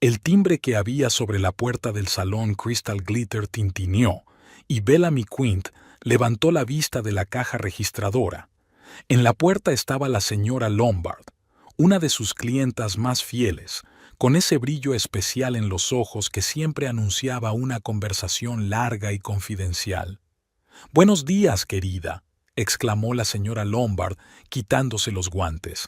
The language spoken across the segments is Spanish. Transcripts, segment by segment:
El timbre que había sobre la puerta del salón Crystal Glitter tintineó, y Bellamy Quint levantó la vista de la caja registradora. En la puerta estaba la señora Lombard, una de sus clientas más fieles, con ese brillo especial en los ojos que siempre anunciaba una conversación larga y confidencial. «Buenos días, querida», exclamó la señora Lombard, quitándose los guantes.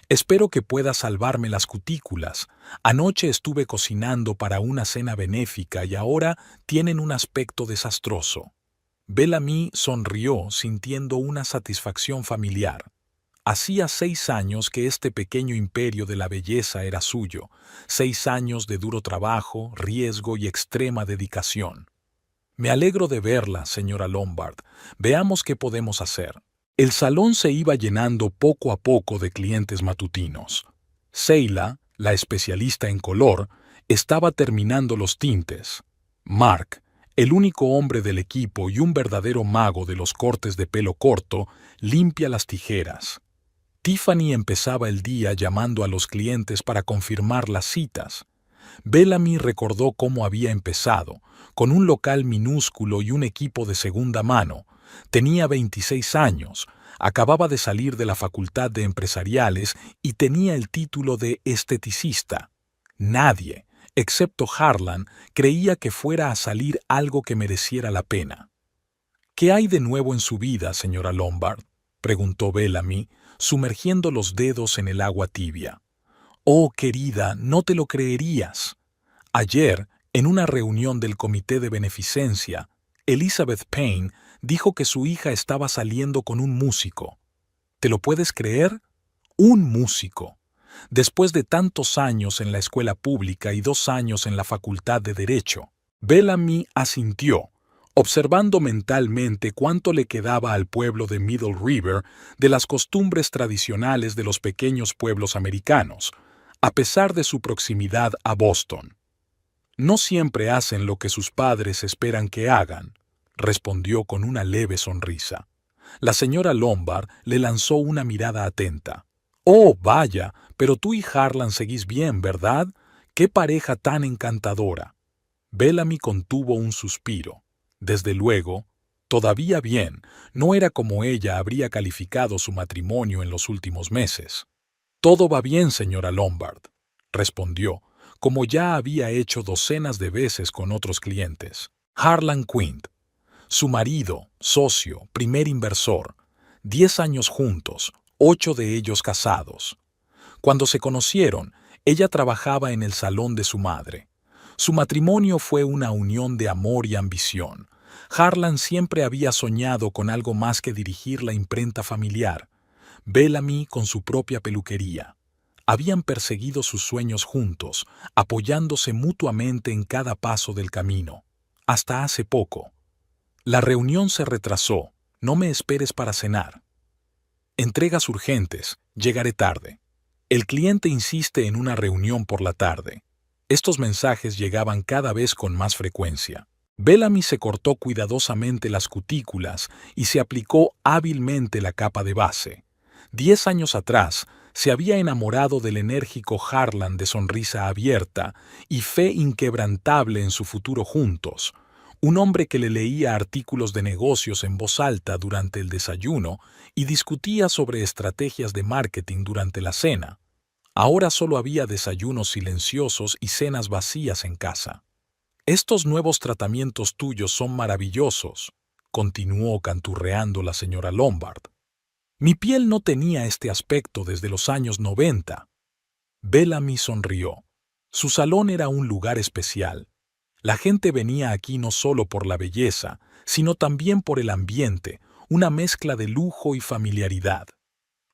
«Espero que pueda salvarme las cutículas. Anoche estuve cocinando para una cena benéfica y ahora tienen un aspecto desastroso». Bellamy sonrió sintiendo una satisfacción familiar. Hacía 6 años que este pequeño imperio de la belleza era suyo, 6 años de duro trabajo, riesgo y extrema dedicación. «Me alegro de verla, señora Lombard. Veamos qué podemos hacer». El salón se iba llenando poco a poco de clientes matutinos. Seila, la especialista en color, estaba terminando los tintes. Mark, el único hombre del equipo y un verdadero mago de los cortes de pelo corto, limpia las tijeras. Tiffany empezaba el día llamando a los clientes para confirmar las citas. Bellamy recordó cómo había empezado, con un local minúsculo y un equipo de segunda mano. Tenía 26 años, acababa de salir de la Facultad de Empresariales y tenía el título de esteticista. Nadie, excepto Harlan, creía que fuera a salir algo que mereciera la pena. «¿Qué hay de nuevo en su vida, señora Lombard?», preguntó Bellamy, sumergiendo los dedos en el agua tibia. «Oh, querida, no te lo creerías. Ayer, en una reunión del Comité de Beneficencia, Elizabeth Payne dijo que su hija estaba saliendo con un músico. ¿Te lo puedes creer? Un músico. Después de tantos años en la escuela pública y 2 años en la Facultad de Derecho». Bellamy asintió, observando mentalmente cuánto le quedaba al pueblo de Middle River de las costumbres tradicionales de los pequeños pueblos americanos, a pesar de su proximidad a Boston. «No siempre hacen lo que sus padres esperan que hagan», respondió con una leve sonrisa. La señora Lombard le lanzó una mirada atenta. «Oh, vaya, pero tú y Harlan seguís bien, ¿verdad? ¡Qué pareja tan encantadora!». Bellamy contuvo un suspiro. Desde luego, todavía bien, no era como ella habría calificado su matrimonio en los últimos meses. «Todo va bien, señora Lombard», respondió, como ya había hecho docenas de veces con otros clientes. «Harlan Quint, su marido, socio, primer inversor, 10 años juntos, 8 de ellos casados. Cuando se conocieron, ella trabajaba en el salón de su madre. Su matrimonio fue una unión de amor y ambición. Harlan siempre había soñado con algo más que dirigir la imprenta familiar. Bellamy con su propia peluquería. Habían perseguido sus sueños juntos, apoyándose mutuamente en cada paso del camino. Hasta hace poco. «La reunión se retrasó. No me esperes para cenar». «Entregas urgentes. Llegaré tarde». El cliente insiste en una reunión por la tarde. Estos mensajes llegaban cada vez con más frecuencia. Bellamy se cortó cuidadosamente las cutículas y se aplicó hábilmente la capa de base. 10 años atrás, se había enamorado del enérgico Harlan de sonrisa abierta y fe inquebrantable en su futuro juntos. Un hombre que le leía artículos de negocios en voz alta durante el desayuno y discutía sobre estrategias de marketing durante la cena. Ahora solo había desayunos silenciosos y cenas vacías en casa. «Estos nuevos tratamientos tuyos son maravillosos», continuó canturreando la señora Lombard. «Mi piel no tenía este aspecto desde los años 90». Bellamy sonrió. Su salón era un lugar especial. La gente venía aquí no solo por la belleza, sino también por el ambiente, una mezcla de lujo y familiaridad.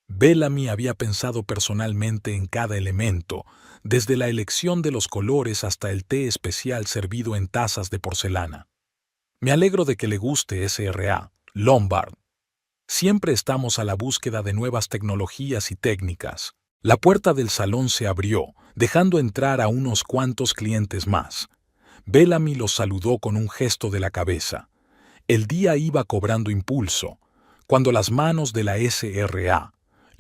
Bellamy había pensado personalmente en cada elemento, desde la elección de los colores hasta el té especial servido en tazas de porcelana. «Me alegro de que le guste SRA, Lombard. Siempre estamos a la búsqueda de nuevas tecnologías y técnicas». La puerta del salón se abrió, dejando entrar a unos cuantos clientes más. Bellamy los saludó con un gesto de la cabeza. El día iba cobrando impulso. Cuando las manos de la SRA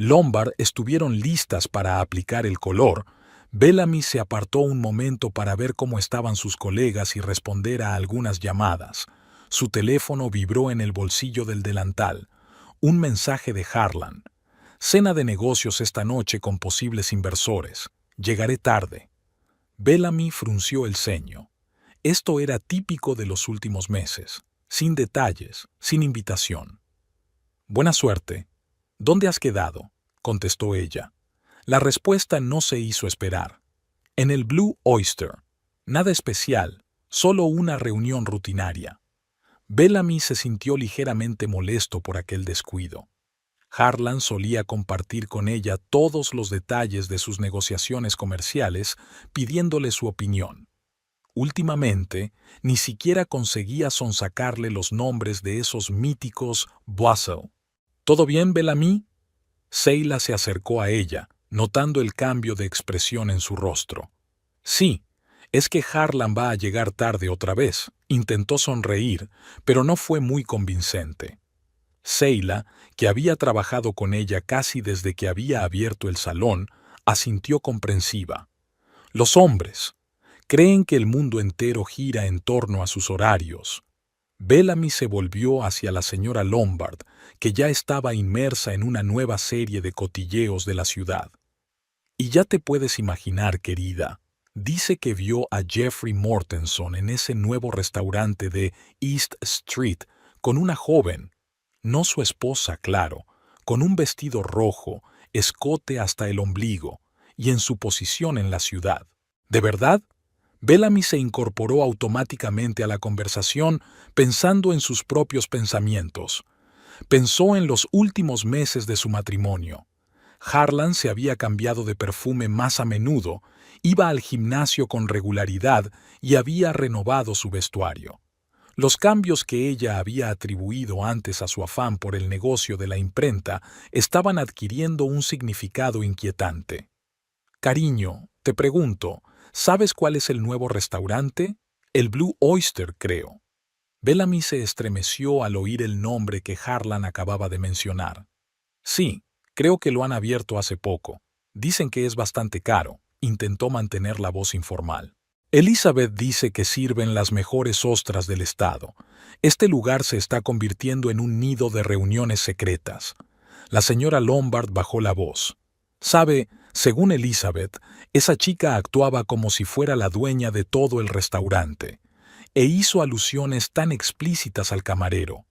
Lombard estuvieron listas para aplicar el color, Bellamy se apartó un momento para ver cómo estaban sus colegas y responder a algunas llamadas. Su teléfono vibró en el bolsillo del delantal. Un mensaje de Harlan. Cena de negocios esta noche con posibles inversores. Llegaré tarde. Bellamy frunció el ceño. Esto era típico de los últimos meses. Sin detalles, sin invitación. Buena suerte. ¿Dónde has quedado?, contestó ella. La respuesta no se hizo esperar. En el Blue Oyster. Nada especial, solo una reunión rutinaria. Bellamy se sintió ligeramente molesto por aquel descuido. Harlan solía compartir con ella todos los detalles de sus negociaciones comerciales, pidiéndole su opinión. Últimamente, ni siquiera conseguía sonsacarle los nombres de esos míticos Boissel. ¿Todo bien, Bellamy? Seila se acercó a ella, notando el cambio de expresión en su rostro. Sí, es que Harlan va a llegar tarde otra vez. Intentó sonreír, pero no fue muy convincente. Seila, que había trabajado con ella casi desde que había abierto el salón, asintió comprensiva. Los hombres creen que el mundo entero gira en torno a sus horarios. Bellamy se volvió hacia la señora Lombard, que ya estaba inmersa en una nueva serie de cotilleos de la ciudad. Y ya te puedes imaginar, querida, dice que vio a Jeffrey Mortenson en ese nuevo restaurante de East Street con una joven, no su esposa, claro, con un vestido rojo, escote hasta el ombligo, y en su posición en la ciudad. ¿De verdad? Bellamy se incorporó automáticamente a la conversación pensando en sus propios pensamientos. Pensó en los últimos meses de su matrimonio. Harlan se había cambiado de perfume más a menudo, iba al gimnasio con regularidad y había renovado su vestuario. Los cambios que ella había atribuido antes a su afán por el negocio de la imprenta estaban adquiriendo un significado inquietante. Cariño, te pregunto, ¿sabes cuál es el nuevo restaurante? El Blue Oyster, creo. Bellamy se estremeció al oír el nombre que Harlan acababa de mencionar. Sí, creo que lo han abierto hace poco. Dicen que es bastante caro. Intentó mantener la voz informal. Elizabeth dice que sirven las mejores ostras del estado. Este lugar se está convirtiendo en un nido de reuniones secretas. La señora Lombard bajó la voz. Sabe, según Elizabeth, esa chica actuaba como si fuera la dueña de todo el restaurante, e hizo alusiones tan explícitas al camarero.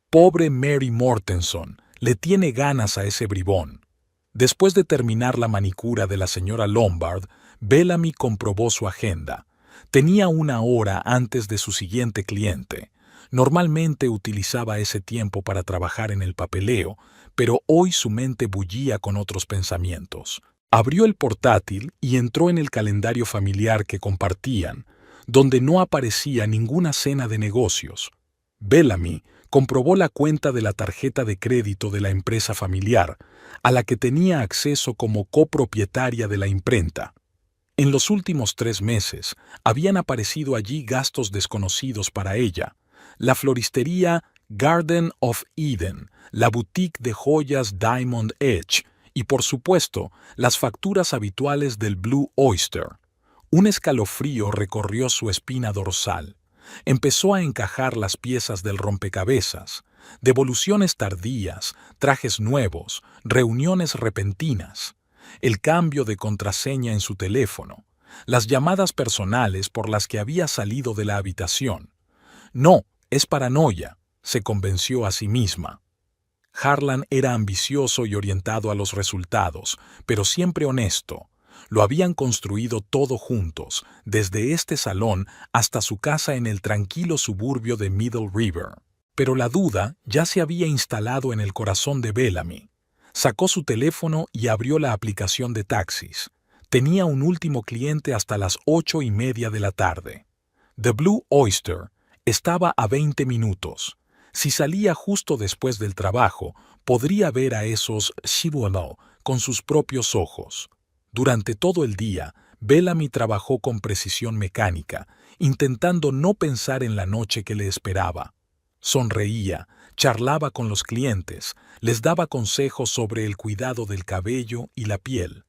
Pobre Mary Mortenson, le tiene ganas a ese bribón. Después de terminar la manicura de la señora Lombard, Bellamy comprobó su agenda. Tenía una hora antes de su siguiente cliente. Normalmente utilizaba ese tiempo para trabajar en el papeleo, pero hoy su mente bullía con otros pensamientos. Abrió el portátil y entró en el calendario familiar que compartían, donde no aparecía ninguna cena de negocios. Bellamy comprobó la cuenta de la tarjeta de crédito de la empresa familiar, a la que tenía acceso como copropietaria de la imprenta. En los últimos 3 meses habían aparecido allí gastos desconocidos para ella: la floristería Garden of Eden, la boutique de joyas Diamond Edge y, por supuesto, las facturas habituales del Blue Oyster. Un escalofrío recorrió su espina dorsal. Empezó a encajar las piezas del rompecabezas: devoluciones tardías, trajes nuevos, reuniones repentinas, el cambio de contraseña en su teléfono, las llamadas personales por las que había salido de la habitación. No, es paranoia, se convenció a sí misma. Harlan era ambicioso y orientado a los resultados, pero siempre honesto. Lo habían construido todo juntos, desde este salón hasta su casa en el tranquilo suburbio de Middle River. Pero la duda ya se había instalado en el corazón de Bellamy. Sacó su teléfono y abrió la aplicación de taxis. Tenía un último cliente hasta las 8:30 de la tarde. The Blue Oyster estaba a 20 minutos. Si salía justo después del trabajo, podría ver a esos Shibuano con sus propios ojos. Durante todo el día, Bellamy trabajó con precisión mecánica, intentando no pensar en la noche que le esperaba. Sonreía, charlaba con los clientes, les daba consejos sobre el cuidado del cabello y la piel.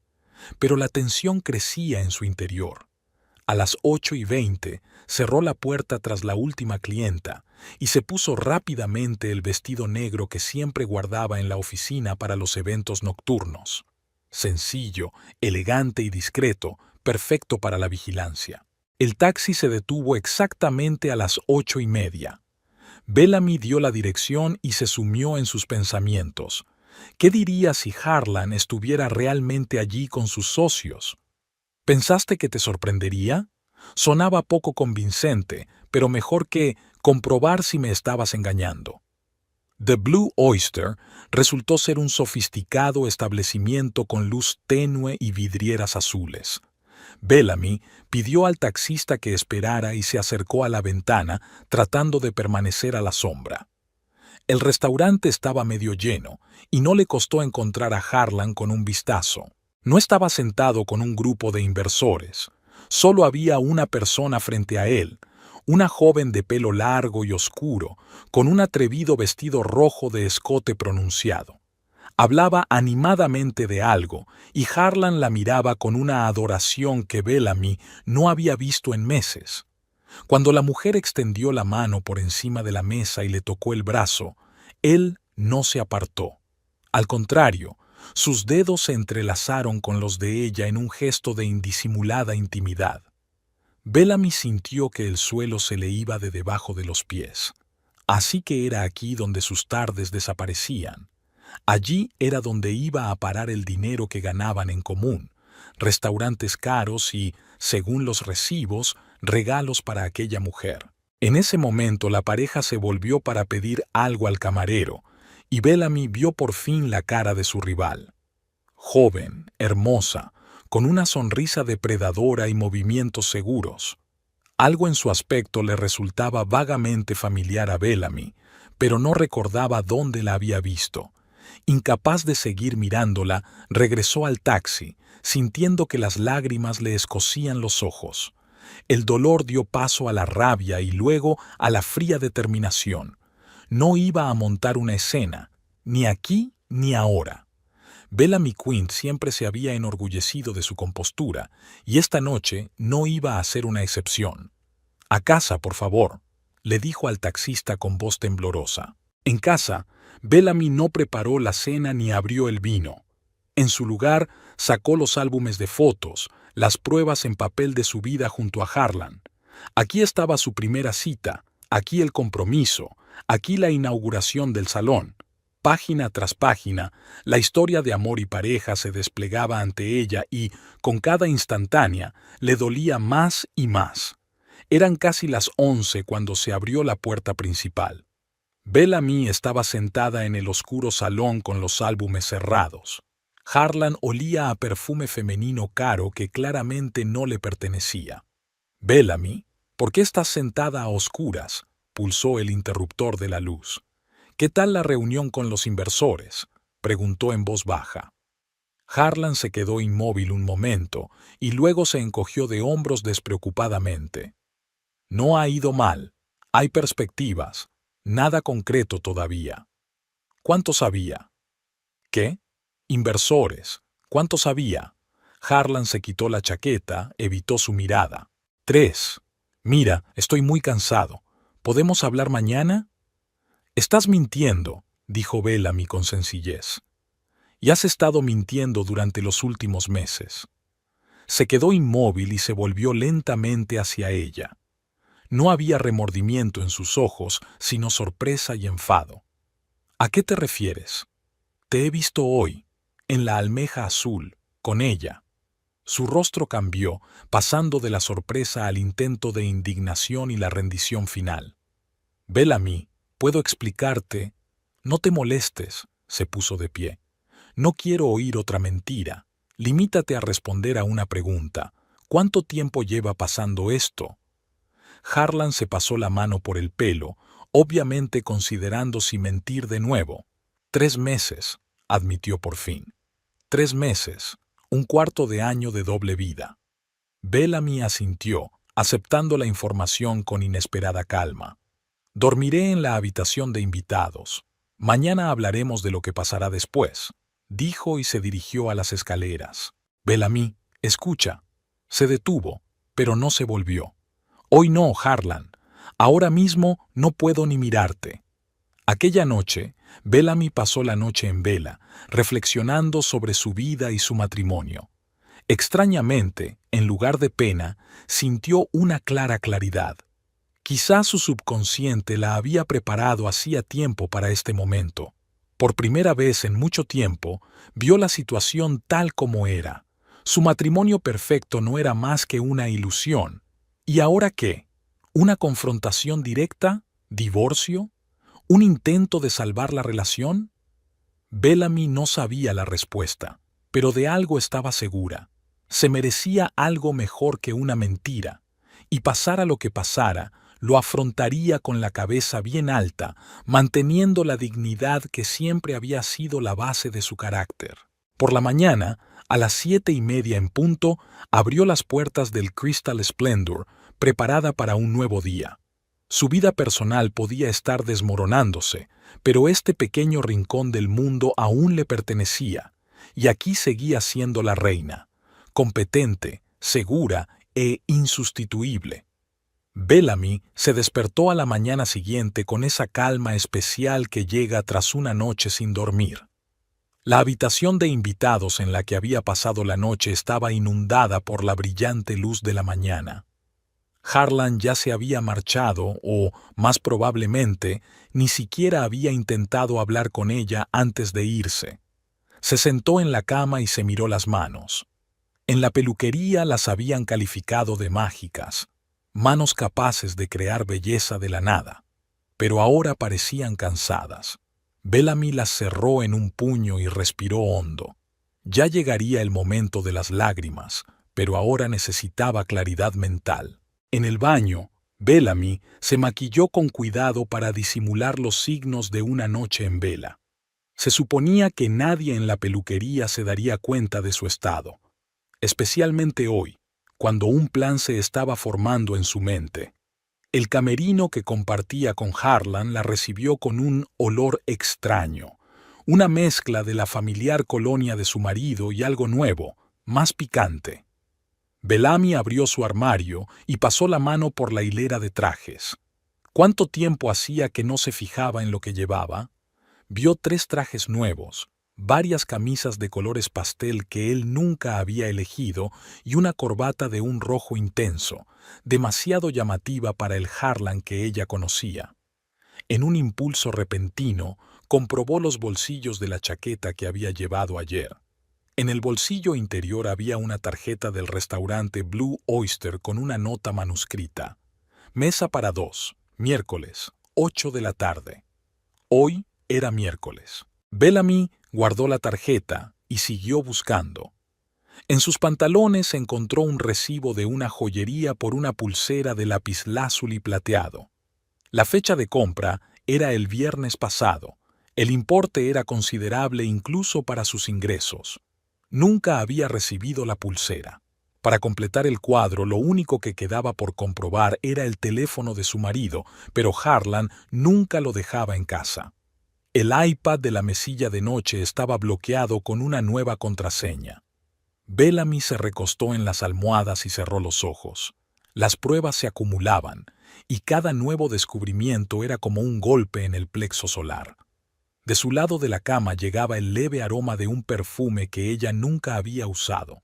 pero la tensión crecía en su interior. A las 8:20 cerró la puerta tras la última clienta y se puso rápidamente el vestido negro que siempre guardaba en la oficina para los eventos nocturnos. Sencillo, elegante y discreto, perfecto para la vigilancia. El taxi se detuvo exactamente a las 8:30. Bellamy dio la dirección y se sumió en sus pensamientos. ¿Qué diría si Harlan estuviera realmente allí con sus socios? ¿Pensaste que te sorprendería? Sonaba poco convincente, pero mejor que comprobar si me estabas engañando. The Blue Oyster resultó ser un sofisticado establecimiento con luz tenue y vidrieras azules. Bellamy pidió al taxista que esperara y se acercó a la ventana, tratando de permanecer a la sombra. El restaurante estaba medio lleno, y no le costó encontrar a Harlan con un vistazo. No estaba sentado con un grupo de inversores. Solo había una persona frente a él, una joven de pelo largo y oscuro, con un atrevido vestido rojo de escote pronunciado. Hablaba animadamente de algo, y Harlan la miraba con una adoración que Bellamy no había visto en meses. Cuando la mujer extendió la mano por encima de la mesa y le tocó el brazo, él no se apartó. Al contrario, sus dedos se entrelazaron con los de ella en un gesto de indisimulada intimidad. Bellamy sintió que el suelo se le iba de debajo de los pies. Así que era aquí donde sus tardes desaparecían. Allí era donde iba a parar el dinero que ganaban en común, restaurantes caros y, según los recibos, regalos para aquella mujer. En ese momento la pareja se volvió para pedir algo al camarero, y Bellamy vio por fin la cara de su rival. Joven, hermosa, con una sonrisa depredadora y movimientos seguros. Algo en su aspecto le resultaba vagamente familiar a Bellamy, pero no recordaba dónde la había visto. Incapaz de seguir mirándola, regresó al taxi, sintiendo que las lágrimas le escocían los ojos. El dolor dio paso a la rabia y luego a la fría determinación. No iba a montar una escena, ni aquí ni ahora. Bellamy Quint siempre se había enorgullecido de su compostura, y esta noche no iba a ser una excepción. «A casa, por favor», le dijo al taxista con voz temblorosa. En casa, Bellamy no preparó la cena ni abrió el vino. En su lugar, sacó los álbumes de fotos, las pruebas en papel de su vida junto a Harlan. Aquí estaba su primera cita, aquí el compromiso, aquí la inauguración del salón. Página tras página, la historia de amor y pareja se desplegaba ante ella y, con cada instantánea, le dolía más y más. Eran casi las 11 cuando se abrió la puerta principal. Bellamy estaba sentada en el oscuro salón con los álbumes cerrados. Harlan olía a perfume femenino caro que claramente no le pertenecía. «Bellamy, ¿por qué estás sentada a oscuras?», pulsó el interruptor de la luz. «¿Qué tal la reunión con los inversores?», preguntó en voz baja. Harlan se quedó inmóvil un momento y luego se encogió de hombros despreocupadamente. «No ha ido mal. Hay perspectivas. Nada concreto todavía». «¿Cuántos había?». «¿Qué? Inversores. ¿Cuántos había?». Harlan se quitó la chaqueta, evitó su mirada. «3. Mira, estoy muy cansado. ¿Podemos hablar mañana?». «Estás mintiendo», dijo Bellamy con sencillez. «Y has estado mintiendo durante los últimos meses». Se quedó inmóvil y se volvió lentamente hacia ella. No había remordimiento en sus ojos, sino sorpresa y enfado. «¿A qué te refieres?». «Te he visto hoy, en la almeja azul, con ella». Su rostro cambió, pasando de la sorpresa al intento de indignación y la rendición final. «Bellamy, puedo explicarte». «No te molestes», se puso de pie. «No quiero oír otra mentira. Limítate a responder a una pregunta. ¿Cuánto tiempo lleva pasando esto?». Harlan se pasó la mano por el pelo, obviamente considerando si mentir de nuevo. 3 meses, admitió por fin. 3 meses, un cuarto de año de doble vida. Bellamy asintió, aceptando la información con inesperada calma. «Dormiré en la habitación de invitados. Mañana hablaremos de lo que pasará después», dijo y se dirigió a las escaleras. Bellamy, escucha. Se detuvo, pero no se volvió. Hoy no, Harlan. Ahora mismo no puedo ni mirarte. Aquella noche, Bellamy pasó la noche en vela, reflexionando sobre su vida y su matrimonio. Extrañamente, en lugar de pena, sintió una clara claridad. Quizá su subconsciente la había preparado hacía tiempo para este momento. Por primera vez en mucho tiempo, vio la situación tal como era. Su matrimonio perfecto no era más que una ilusión. ¿Y ahora qué? ¿Una confrontación directa? ¿Divorcio? ¿Un intento de salvar la relación? Bellamy no sabía la respuesta, pero de algo estaba segura. Se merecía algo mejor que una mentira, y pasara lo que pasara, lo afrontaría con la cabeza bien alta, manteniendo la dignidad que siempre había sido la base de su carácter. Por la mañana, a las 7:30 en punto, abrió las puertas del Crystal Splendor, preparada para un nuevo día. Su vida personal podía estar desmoronándose, pero este pequeño rincón del mundo aún le pertenecía, y aquí seguía siendo la reina, competente, segura e insustituible. Bellamy se despertó a la mañana siguiente con esa calma especial que llega tras una noche sin dormir. La habitación de invitados en la que había pasado la noche estaba inundada por la brillante luz de la mañana. Harlan ya se había marchado o, más probablemente, ni siquiera había intentado hablar con ella antes de irse. Se sentó en la cama y se miró las manos. En la peluquería las habían calificado de mágicas, manos capaces de crear belleza de la nada, pero ahora parecían cansadas. Bellamy las cerró en un puño y respiró hondo. Ya llegaría el momento de las lágrimas, pero ahora necesitaba claridad mental. En el baño, Bellamy se maquilló con cuidado para disimular los signos de una noche en vela. Se suponía que nadie en la peluquería se daría cuenta de su estado, especialmente hoy, cuando un plan se estaba formando en su mente. El camerino que compartía con Harlan la recibió con un olor extraño, una mezcla de la familiar colonia de su marido y algo nuevo, más picante. Bellamy abrió su armario y pasó la mano por la hilera de trajes. ¿Cuánto tiempo hacía que no se fijaba en lo que llevaba? Vio 3 trajes nuevos, varias camisas de colores pastel que él nunca había elegido y una corbata de un rojo intenso, demasiado llamativa para el Harlan que ella conocía. En un impulso repentino, comprobó los bolsillos de la chaqueta que había llevado ayer. En el bolsillo interior había una tarjeta del restaurante Blue Oyster con una nota manuscrita. Mesa para 2, miércoles, 8 de la tarde. Hoy era miércoles. Bellamy guardó la tarjeta y siguió buscando. En sus pantalones encontró un recibo de una joyería por una pulsera de lapislázuli plateado. La fecha de compra era el viernes pasado. El importe era considerable incluso para sus ingresos. Nunca había recibido la pulsera. Para completar el cuadro, lo único que quedaba por comprobar era el teléfono de su marido, pero Harlan nunca lo dejaba en casa. El iPad de la mesilla de noche estaba bloqueado con una nueva contraseña. Bellamy se recostó en las almohadas y cerró los ojos. Las pruebas se acumulaban, y cada nuevo descubrimiento era como un golpe en el plexo solar. De su lado de la cama llegaba el leve aroma de un perfume que ella nunca había usado.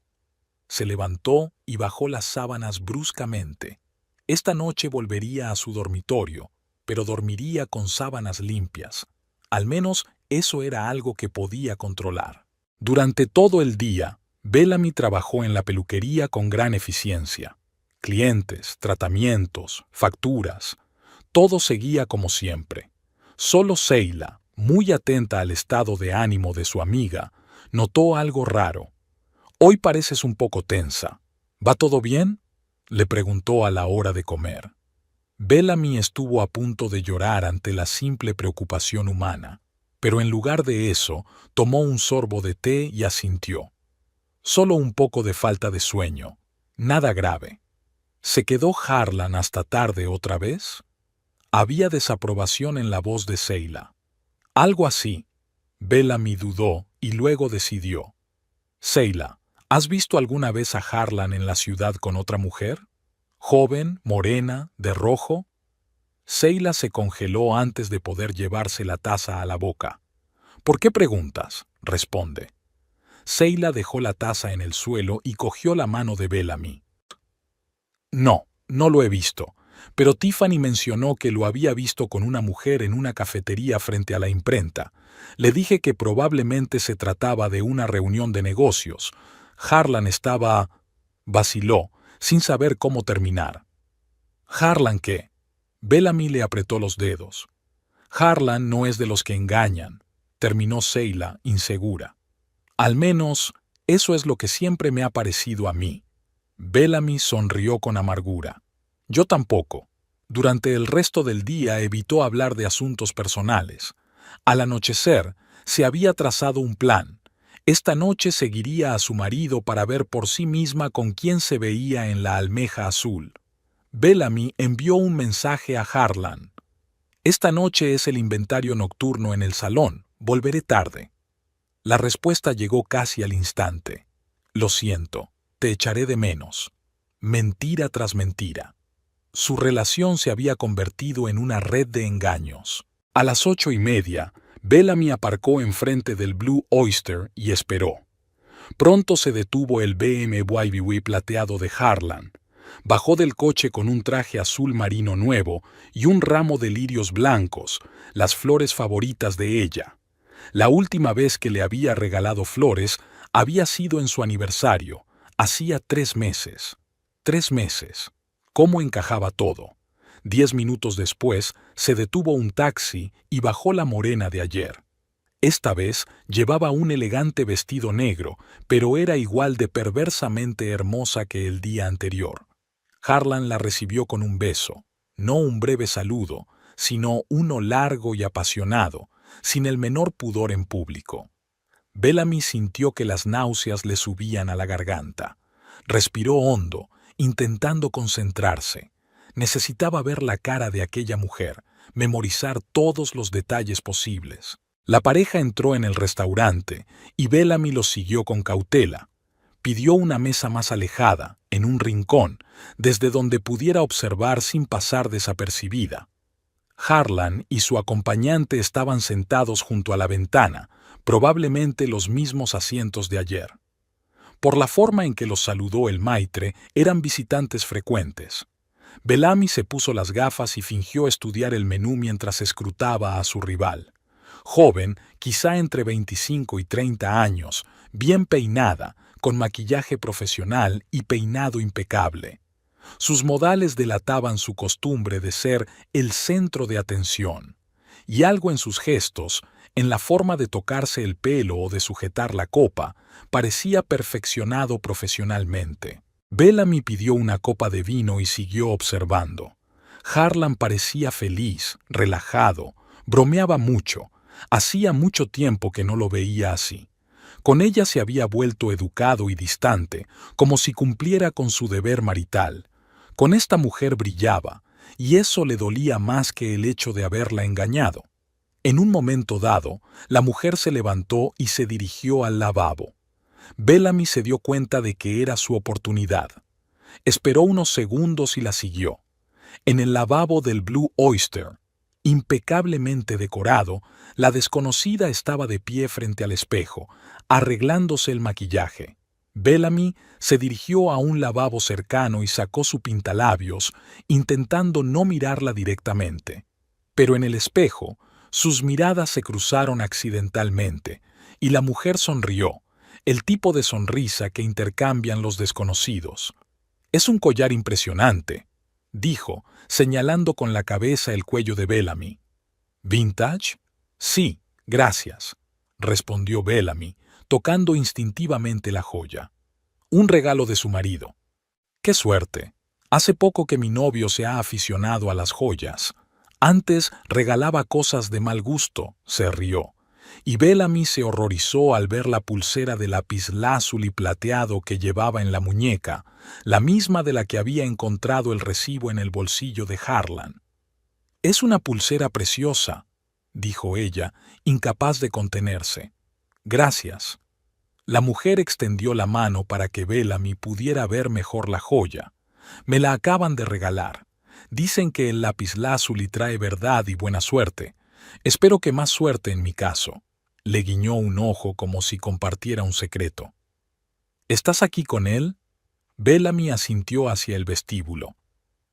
Se levantó y bajó las sábanas bruscamente. Esta noche volvería a su dormitorio, pero dormiría con sábanas limpias. Al menos eso era algo que podía controlar. Durante todo el día, Bellamy trabajó en la peluquería con gran eficiencia. Clientes, tratamientos, facturas, todo seguía como siempre. Solo Seila, muy atenta al estado de ánimo de su amiga, notó algo raro. «Hoy pareces un poco tensa. ¿Va todo bien?», le preguntó a la hora de comer. Bellamy estuvo a punto de llorar ante la simple preocupación humana, pero en lugar de eso, tomó un sorbo de té y asintió. Solo un poco de falta de sueño, nada grave. ¿Se quedó Harlan hasta tarde otra vez? Había desaprobación en la voz de Seila. Algo así. Bellamy dudó y luego decidió. Seila, ¿Has visto alguna vez a Harlan en la ciudad con otra mujer? Joven, morena, de rojo. Seila se congeló antes de poder llevarse la taza a la boca. ¿Por qué preguntas? Responde. Seila dejó la taza en el suelo y cogió la mano de Bellamy. No, no lo he visto, pero Tiffany mencionó que lo había visto con una mujer en una cafetería frente a la imprenta. Le dije que probablemente se trataba de una reunión de negocios. Harlan estaba... vaciló, sin saber cómo terminar. ¿Harlan qué? Bellamy le apretó los dedos. Harlan no es de los que engañan, terminó Seila, insegura. Al menos, eso es lo que siempre me ha parecido a mí. Bellamy sonrió con amargura. Yo tampoco. Durante el resto del día evitó hablar de asuntos personales. Al anochecer, se había trazado un plan. Esta noche seguiría a su marido para ver por sí misma con quién se veía en la almeja azul. Bellamy envió un mensaje a Harlan. Esta noche es el inventario nocturno en el salón. Volveré tarde. La respuesta llegó casi al instante. Lo siento, te echaré de menos. Mentira tras mentira. Su relación se había convertido en una red de engaños. A las 8:30, Bellamy aparcó enfrente del Blue Oyster y esperó. Pronto se detuvo el BMW plateado de Harlan. Bajó del coche con un traje azul marino nuevo y un ramo de lirios blancos, las flores favoritas de ella. La última vez que le había regalado flores había sido en su aniversario, hacía 3 meses. 3 meses. ¿Cómo encajaba todo? 10 minutos después, se detuvo un taxi y bajó la morena de ayer. Esta vez llevaba un elegante vestido negro, pero era igual de perversamente hermosa que el día anterior. Harlan la recibió con un beso, no un breve saludo, sino uno largo y apasionado, sin el menor pudor en público. Bellamy sintió que las náuseas le subían a la garganta. Respiró hondo, intentando concentrarse. Necesitaba ver la cara de aquella mujer, memorizar todos los detalles posibles. La pareja entró en el restaurante y Bellamy los siguió con cautela. Pidió una mesa más alejada, en un rincón, desde donde pudiera observar sin pasar desapercibida. Harlan y su acompañante estaban sentados junto a la ventana, probablemente los mismos asientos de ayer. Por la forma en que los saludó el maitre, eran visitantes frecuentes. Bellamy se puso las gafas y fingió estudiar el menú mientras escrutaba a su rival. Joven, quizá entre 25 y 30 años, bien peinada, con maquillaje profesional y peinado impecable. Sus modales delataban su costumbre de ser el centro de atención, y algo en sus gestos, en la forma de tocarse el pelo o de sujetar la copa, parecía perfeccionado profesionalmente. Bellamy pidió una copa de vino y siguió observando. Harlan parecía feliz, relajado, bromeaba mucho. Hacía mucho tiempo que no lo veía así. Con ella se había vuelto educado y distante, como si cumpliera con su deber marital. Con esta mujer brillaba, y eso le dolía más que el hecho de haberla engañado. En un momento dado, la mujer se levantó y se dirigió al lavabo. Bellamy se dio cuenta de que era su oportunidad. Esperó unos segundos y la siguió. En el lavabo del Blue Oyster, impecablemente decorado, la desconocida estaba de pie frente al espejo, arreglándose el maquillaje. Bellamy se dirigió a un lavabo cercano y sacó su pintalabios, intentando no mirarla directamente. Pero en el espejo, sus miradas se cruzaron accidentalmente, y la mujer sonrió, el tipo de sonrisa que intercambian los desconocidos. «Es un collar impresionante», dijo, señalando con la cabeza el cuello de Bellamy. «¿Vintage?» «Sí, gracias», respondió Bellamy, tocando instintivamente la joya. «Un regalo de su marido». «Qué suerte. Hace poco que mi novio se ha aficionado a las joyas. Antes regalaba cosas de mal gusto», se rió. Y Bellamy se horrorizó al ver la pulsera de lapislázuli y plateado que llevaba en la muñeca, la misma de la que había encontrado el recibo en el bolsillo de Harlan. «Es una pulsera preciosa», dijo ella, incapaz de contenerse. «Gracias». La mujer extendió la mano para que Bellamy pudiera ver mejor la joya. Me la acaban de regalar. Dicen que el lapislázuli trae verdad y buena suerte. Espero que más suerte en mi caso. Le guiñó un ojo como si compartiera un secreto. ¿Estás aquí con él? Bellamy asintió hacia el vestíbulo.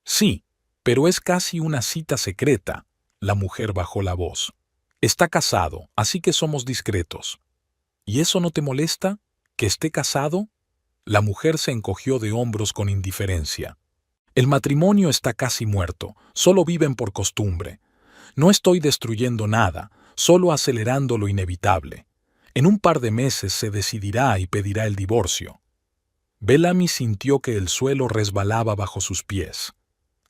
Sí, pero es casi una cita secreta. La mujer bajó la voz. Está casado, así que somos discretos. ¿Y eso no te molesta? ¿Que esté casado? La mujer se encogió de hombros con indiferencia. El matrimonio está casi muerto, solo viven por costumbre. No estoy destruyendo nada, solo acelerando lo inevitable. En un par de meses se decidirá y pedirá el divorcio. Bellamy sintió que el suelo resbalaba bajo sus pies.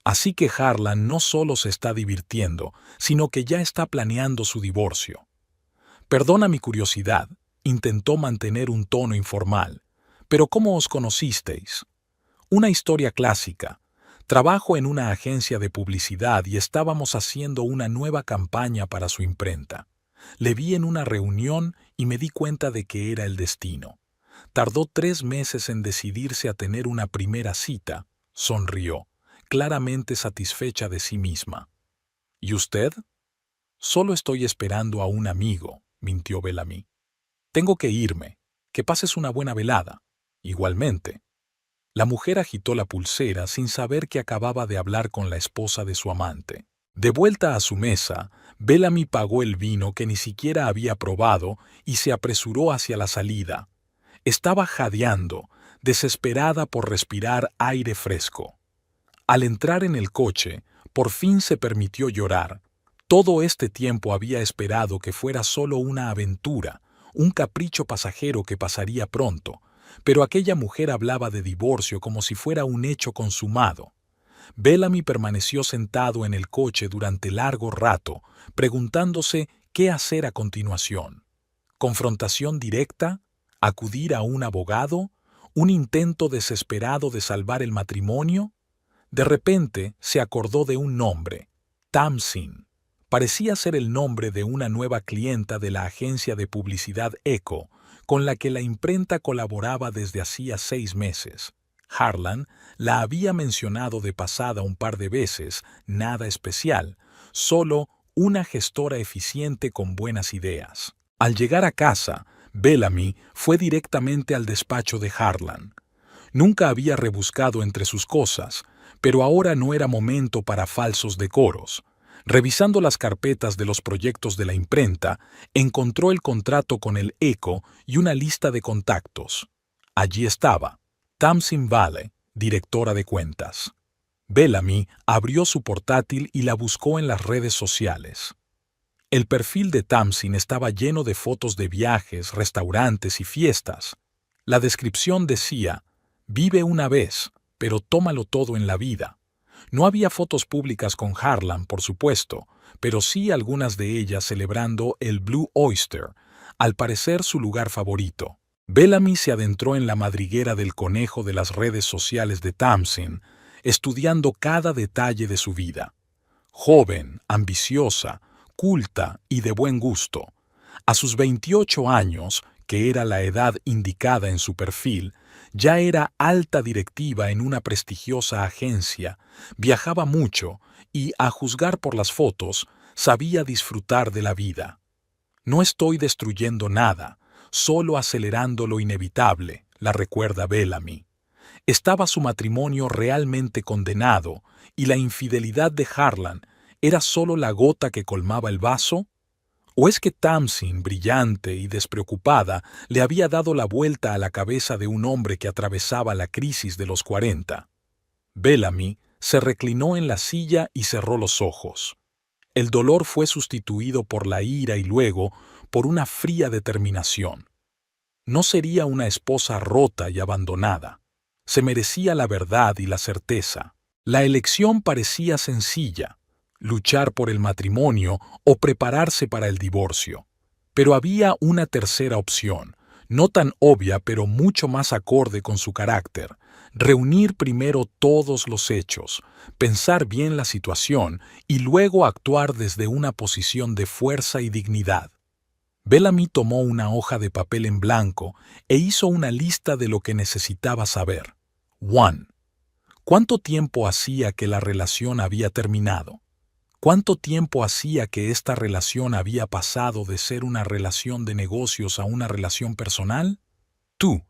Así que Harlan no solo se está divirtiendo, sino que ya está planeando su divorcio. Perdona mi curiosidad, intentó mantener un tono informal. ¿Pero cómo os conocisteis? Una historia clásica. Trabajo en una agencia de publicidad y estábamos haciendo una nueva campaña para su imprenta. Le vi en una reunión y me di cuenta de que era el destino. Tardó 3 meses en decidirse a tener una primera cita. Sonrió, claramente satisfecha de sí misma. ¿Y usted? Solo estoy esperando a un amigo, mintió Bellamy. Tengo que irme. Que pases una buena velada. Igualmente. La mujer agitó la pulsera sin saber que acababa de hablar con la esposa de su amante. De vuelta a su mesa, Bellamy pagó el vino que ni siquiera había probado y se apresuró hacia la salida. Estaba jadeando, desesperada por respirar aire fresco. Al entrar en el coche, por fin se permitió llorar. Todo este tiempo había esperado que fuera solo una aventura, un capricho pasajero que pasaría pronto, pero aquella mujer hablaba de divorcio como si fuera un hecho consumado. Bellamy permaneció sentado en el coche durante largo rato, preguntándose qué hacer a continuación. ¿Confrontación directa? ¿Acudir a un abogado? ¿Un intento desesperado de salvar el matrimonio? De repente se acordó de un nombre, Tamsin. Parecía ser el nombre de una nueva clienta de la agencia de publicidad Echo, con la que la imprenta colaboraba desde hacía 6 meses. Harlan la había mencionado de pasada un par de veces, nada especial, solo una gestora eficiente con buenas ideas. Al llegar a casa, Bellamy fue directamente al despacho de Harlan. Nunca había rebuscado entre sus cosas, pero ahora no era momento para falsos decoros. Revisando las carpetas de los proyectos de la imprenta, encontró el contrato con el Echo y una lista de contactos. Allí estaba, Tamsin Vale, directora de cuentas. Bellamy abrió su portátil y la buscó en las redes sociales. El perfil de Tamsin estaba lleno de fotos de viajes, restaurantes y fiestas. La descripción decía, vive una vez, pero tómalo todo en la vida. No había fotos públicas con Harlan, por supuesto, pero sí algunas de ellas celebrando el Blue Oyster, al parecer su lugar favorito. Bellamy se adentró en la madriguera del conejo de las redes sociales de Tamsin, estudiando cada detalle de su vida. Joven, ambiciosa, culta y de buen gusto. A sus 28 años, que era la edad indicada en su perfil, ya era alta directiva en una prestigiosa agencia, viajaba mucho y, a juzgar por las fotos, sabía disfrutar de la vida. No estoy destruyendo nada, solo acelerando lo inevitable, la recuerda Bellamy. ¿Estaba su matrimonio realmente condenado y la infidelidad de Harlan era solo la gota que colmaba el vaso? ¿O es que Tamsin, brillante y despreocupada, le había dado la vuelta a la cabeza de un hombre que atravesaba la crisis de los 40? Bellamy se reclinó en la silla y cerró los ojos. El dolor fue sustituido por la ira y luego por una fría determinación. No sería una esposa rota y abandonada. Se merecía la verdad y la certeza. La elección parecía sencilla: luchar por el matrimonio o prepararse para el divorcio. Pero había una tercera opción, no tan obvia pero mucho más acorde con su carácter: reunir primero todos los hechos, pensar bien la situación y luego actuar desde una posición de fuerza y dignidad. Bellamy tomó una hoja de papel en blanco e hizo una lista de lo que necesitaba saber. 1. ¿Cuánto tiempo hacía que la relación había terminado? ¿Cuánto tiempo hacía que esta relación había pasado de ser una relación de negocios a una relación personal? 2.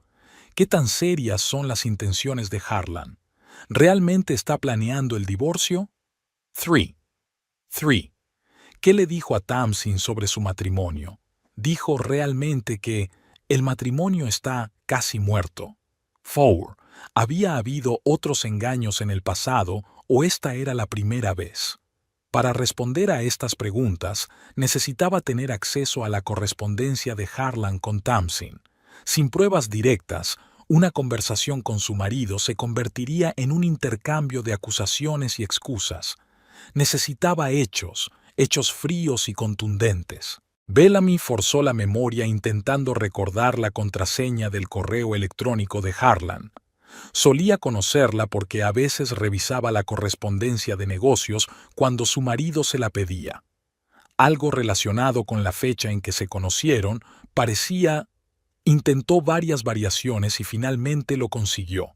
¿Qué tan serias son las intenciones de Harlan? ¿Realmente está planeando el divorcio? 3. ¿Qué le dijo a Tamsin sobre su matrimonio? Dijo realmente que el matrimonio está casi muerto. 4. ¿Había habido otros engaños en el pasado o esta era la primera vez? Para responder a estas preguntas, necesitaba tener acceso a la correspondencia de Harlan con Tamsin. Sin pruebas directas, una conversación con su marido se convertiría en un intercambio de acusaciones y excusas. Necesitaba hechos fríos y contundentes. Bellamy forzó la memoria intentando recordar la contraseña del correo electrónico de Harlan. Solía conocerla porque a veces revisaba la correspondencia de negocios cuando su marido se la pedía. Algo relacionado con la fecha en que se conocieron parecía. Intentó varias variaciones y finalmente lo consiguió.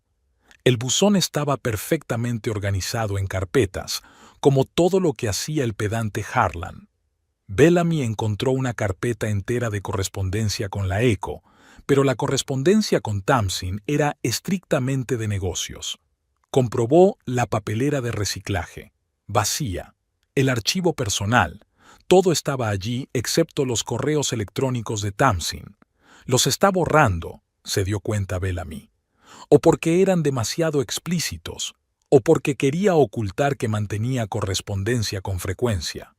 El buzón estaba perfectamente organizado en carpetas, como todo lo que hacía el pedante Harlan. Bellamy encontró una carpeta entera de correspondencia con la ECO, pero la correspondencia con Tamsin era estrictamente de negocios. Comprobó la papelera de reciclaje, vacía, el archivo personal, todo estaba allí excepto los correos electrónicos de Tamsin. Los está borrando, se dio cuenta Bellamy, o porque eran demasiado explícitos, o porque quería ocultar que mantenía correspondencia con frecuencia.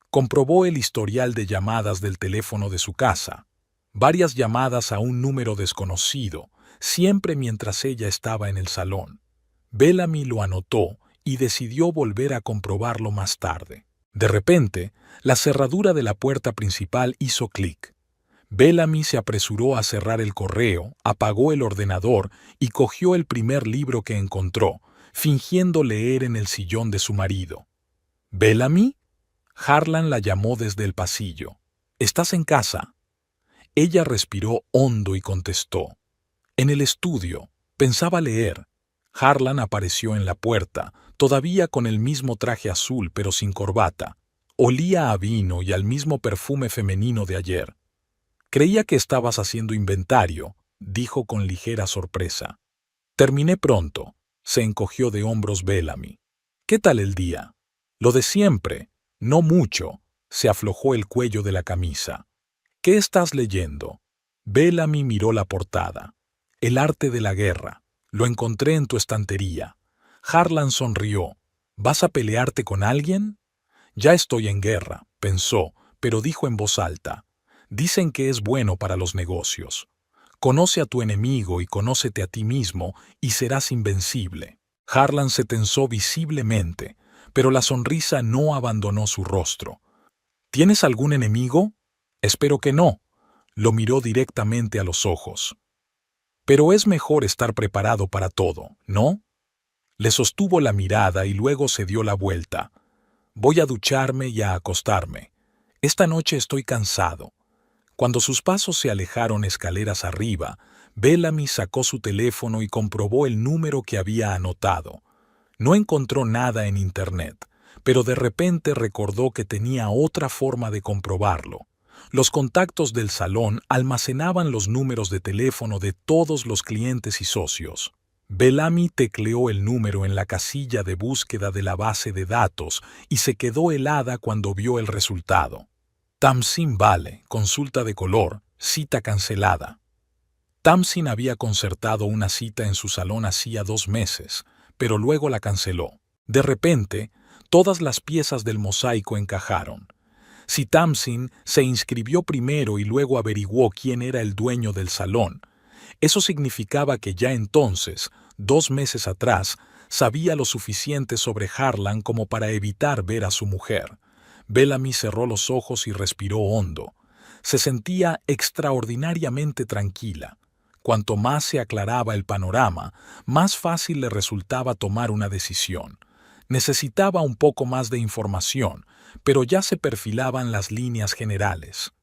Comprobó el historial de llamadas del teléfono de su casa, varias llamadas a un número desconocido, siempre mientras ella estaba en el salón. Bellamy lo anotó y decidió volver a comprobarlo más tarde. De repente, la cerradura de la puerta principal hizo clic. Bellamy se apresuró a cerrar el correo, apagó el ordenador y cogió el primer libro que encontró, fingiendo leer en el sillón de su marido. ¿Bellamy? Harlan la llamó desde el pasillo. ¿Estás en casa? Ella respiró hondo y contestó. En el estudio. Pensaba leer. Harlan apareció en la puerta, todavía con el mismo traje azul pero sin corbata. Olía a vino y al mismo perfume femenino de ayer. Creía que estabas haciendo inventario, dijo con ligera sorpresa. Terminé pronto, se encogió de hombros Bellamy. ¿Qué tal el día? Lo de siempre, no mucho, se aflojó el cuello de la camisa. ¿Qué estás leyendo? Bellamy miró la portada. El arte de la guerra. Lo encontré en tu estantería. Harlan sonrió. ¿Vas a pelearte con alguien? Ya estoy en guerra, pensó, pero dijo en voz alta. Dicen que es bueno para los negocios. Conoce a tu enemigo y conócete a ti mismo y serás invencible. Harlan se tensó visiblemente, pero la sonrisa no abandonó su rostro. ¿Tienes algún enemigo? Espero que no. Lo miró directamente a los ojos. Pero es mejor estar preparado para todo, ¿no? Le sostuvo la mirada y luego se dio la vuelta. Voy a ducharme y a acostarme. Esta noche estoy cansado. Cuando sus pasos se alejaron escaleras arriba, Bellamy sacó su teléfono y comprobó el número que había anotado. No encontró nada en Internet, pero de repente recordó que tenía otra forma de comprobarlo. Los contactos del salón almacenaban los números de teléfono de todos los clientes y socios. Bellamy tecleó el número en la casilla de búsqueda de la base de datos y se quedó helada cuando vio el resultado. Tamsin Vale, consulta de color, cita cancelada. Tamsin había concertado una cita en su salón hacía 2 meses, pero luego la canceló. De repente, todas las piezas del mosaico encajaron. Si Tamsin se inscribió primero y luego averiguó quién era el dueño del salón, eso significaba que ya entonces, 2 meses atrás, sabía lo suficiente sobre Harlan como para evitar ver a su mujer. Bellamy cerró los ojos y respiró hondo. Se sentía extraordinariamente tranquila. Cuanto más se aclaraba el panorama, más fácil le resultaba tomar una decisión. Necesitaba un poco más de información, pero ya se perfilaban las líneas generales.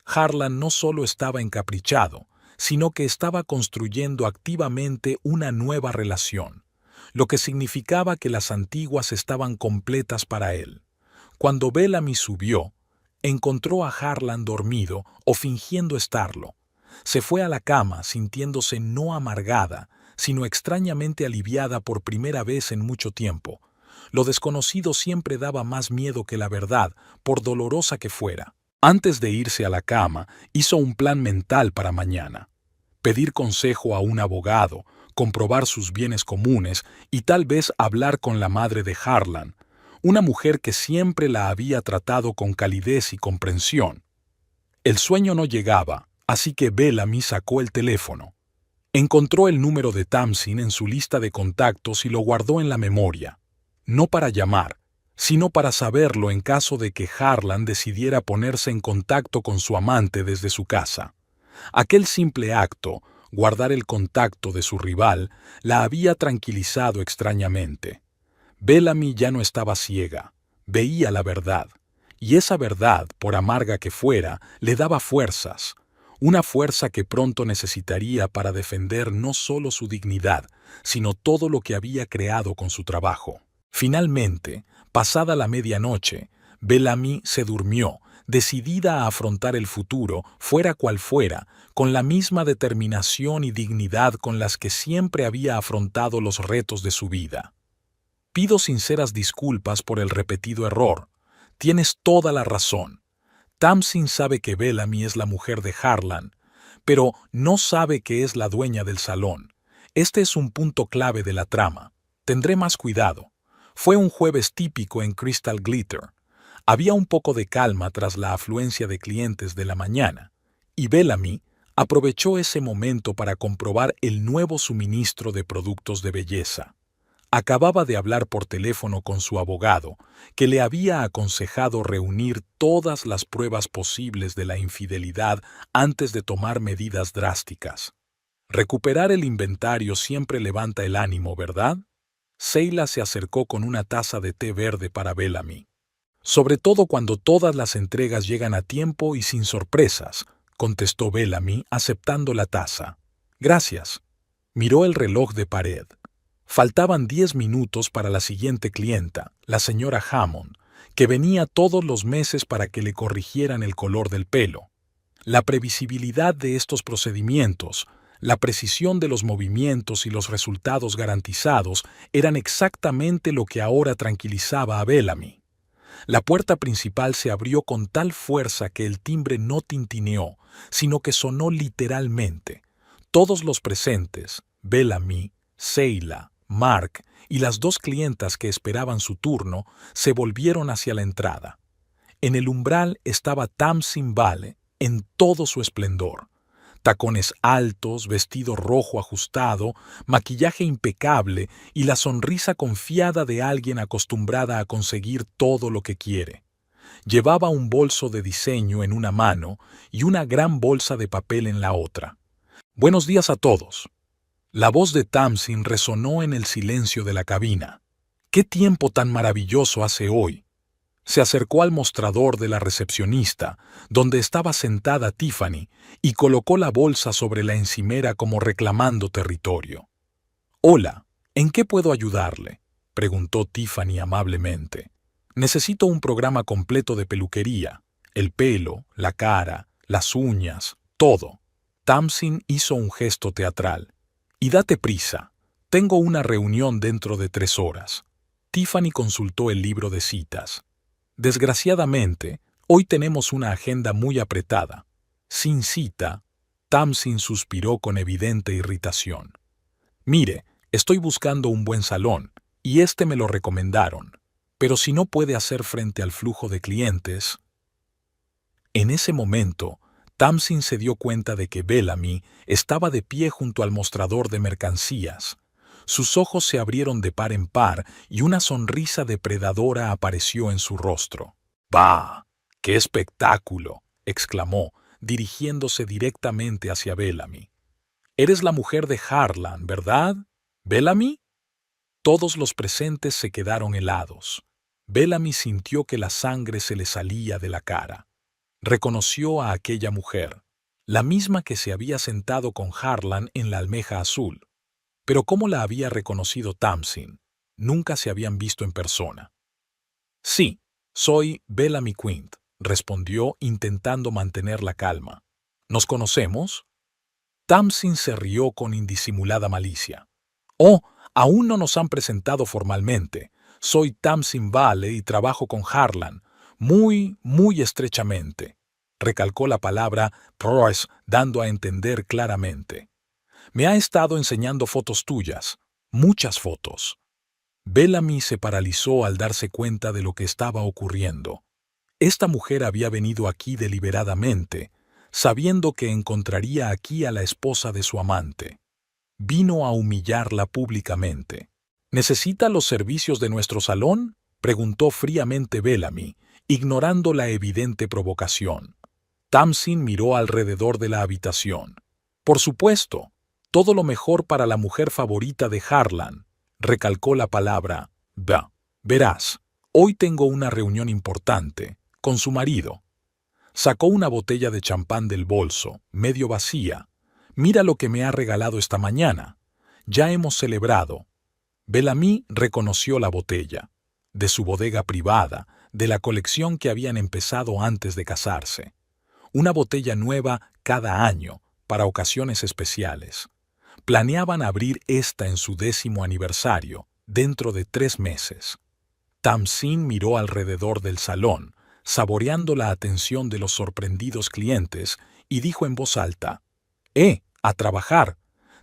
Harlan no solo estaba encaprichado, sino que estaba construyendo activamente una nueva relación, lo que significaba que las antiguas estaban completas para él. Cuando Bellamy subió, encontró a Harlan dormido o fingiendo estarlo. Se fue a la cama sintiéndose no amargada, sino extrañamente aliviada por primera vez en mucho tiempo. Lo desconocido siempre daba más miedo que la verdad, por dolorosa que fuera. Antes de irse a la cama, hizo un plan mental para mañana. Pedir consejo a un abogado, comprobar sus bienes comunes y tal vez hablar con la madre de Harlan, una mujer que siempre la había tratado con calidez y comprensión. El sueño no llegaba, así que Bellamy sacó el teléfono. Encontró el número de Tamsin en su lista de contactos y lo guardó en la memoria. No para llamar, sino para saberlo en caso de que Harlan decidiera ponerse en contacto con su amante desde su casa. Aquel simple acto, guardar el contacto de su rival, la había tranquilizado extrañamente. Bellamy ya no estaba ciega, veía la verdad, y esa verdad, por amarga que fuera, le daba fuerzas, una fuerza que pronto necesitaría para defender no solo su dignidad, sino todo lo que había creado con su trabajo. Finalmente, pasada la medianoche, Bellamy se durmió, decidida a afrontar el futuro, fuera cual fuera, con la misma determinación y dignidad con las que siempre había afrontado los retos de su vida. Pido sinceras disculpas por el repetido error. Tienes toda la razón. Tamsin sabe que Bellamy es la mujer de Harlan, pero no sabe que es la dueña del salón. Este es un punto clave de la trama. Tendré más cuidado. Fue un jueves típico en Crystal Glitter. Había un poco de calma tras la afluencia de clientes de la mañana, y Bellamy aprovechó ese momento para comprobar el nuevo suministro de productos de belleza. Acababa de hablar por teléfono con su abogado, que le había aconsejado reunir todas las pruebas posibles de la infidelidad antes de tomar medidas drásticas. Recuperar el inventario siempre levanta el ánimo, ¿verdad? Seila se acercó con una taza de té verde para Bellamy. Sobre todo cuando todas las entregas llegan a tiempo y sin sorpresas, contestó Bellamy aceptando la taza. Gracias. Miró el reloj de pared. Faltaban 10 minutos para la siguiente clienta, la señora Hammond, que venía todos los meses para que le corrigieran el color del pelo. La previsibilidad de estos procedimientos, la precisión de los movimientos y los resultados garantizados eran exactamente lo que ahora tranquilizaba a Bellamy. La puerta principal se abrió con tal fuerza que el timbre no tintineó, sino que sonó literalmente. Todos los presentes, Bellamy, Seila, Mark y las 2 clientas que esperaban su turno, se volvieron hacia la entrada. En el umbral estaba Tamsin Vale en todo su esplendor. Tacones altos, vestido rojo ajustado, maquillaje impecable y la sonrisa confiada de alguien acostumbrada a conseguir todo lo que quiere. Llevaba un bolso de diseño en una mano y una gran bolsa de papel en la otra. «Buenos días a todos». La voz de Tamsin resonó en el silencio de la cabina. «¿Qué tiempo tan maravilloso hace hoy?». Se acercó al mostrador de la recepcionista, donde estaba sentada Tiffany, y colocó la bolsa sobre la encimera como reclamando territorio. «Hola, ¿en qué puedo ayudarle?», preguntó Tiffany amablemente. «Necesito un programa completo de peluquería, el pelo, la cara, las uñas, todo». Tamsin hizo un gesto teatral. «Y date prisa, tengo una reunión dentro de 3 horas». Tiffany consultó el libro de citas. «Desgraciadamente, hoy tenemos una agenda muy apretada». «Sin cita», Tamsin suspiró con evidente irritación. «Mire, estoy buscando un buen salón, y este me lo recomendaron. Pero si no puede hacer frente al flujo de clientes». En ese momento, Tamsin se dio cuenta de que Bellamy estaba de pie junto al mostrador de mercancías. Sus ojos se abrieron de par en par y una sonrisa depredadora apareció en su rostro. «¡Bah! ¡Qué espectáculo!», exclamó, dirigiéndose directamente hacia Bellamy. «Eres la mujer de Harlan, ¿verdad? ¿Bellamy?». Todos los presentes se quedaron helados. Bellamy sintió que la sangre se le salía de la cara. Reconoció a aquella mujer, la misma que se había sentado con Harlan en la almeja azul. Pero ¿cómo la había reconocido Tamsin? Nunca se habían visto en persona. Sí, soy Bellamy Quint, respondió intentando mantener la calma. ¿Nos conocemos? Tamsin se rió con indisimulada malicia. Oh, aún no nos han presentado formalmente. Soy Tamsin Vale y trabajo con Harlan, muy estrechamente. Recalcó la palabra Prowse, dando a entender claramente. Me ha estado enseñando fotos tuyas, muchas fotos. Bellamy se paralizó al darse cuenta de lo que estaba ocurriendo. Esta mujer había venido aquí deliberadamente, sabiendo que encontraría aquí a la esposa de su amante. Vino a humillarla públicamente. ¿Necesita los servicios de nuestro salón?, preguntó fríamente Bellamy, ignorando la evidente provocación. Tamsin miró alrededor de la habitación. Por supuesto, todo lo mejor para la mujer favorita de Harlan, recalcó la palabra va. Verás, hoy tengo una reunión importante, con su marido. Sacó una botella de champán del bolso, medio vacía. Mira lo que me ha regalado esta mañana. Ya hemos celebrado. Bellamy reconoció la botella, de su bodega privada, de la colección que habían empezado antes de casarse. Una botella nueva cada año, para ocasiones especiales. Planeaban abrir esta en su 10º aniversario, dentro de 3 meses. Tamsin miró alrededor del salón, saboreando la atención de los sorprendidos clientes, y dijo en voz alta, a trabajar.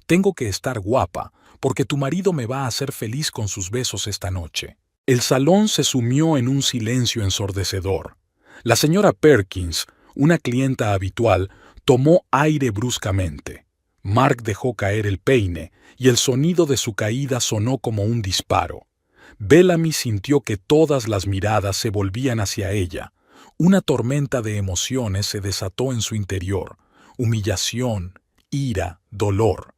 Tengo que estar guapa, porque tu marido me va a hacer feliz con sus besos esta noche. El salón se sumió en un silencio ensordecedor. La señora Perkins, una clienta habitual, tomó aire bruscamente. Mark dejó caer el peine, y el sonido de su caída sonó como un disparo. Bellamy sintió que todas las miradas se volvían hacia ella. Una tormenta de emociones se desató en su interior. Humillación, ira, dolor.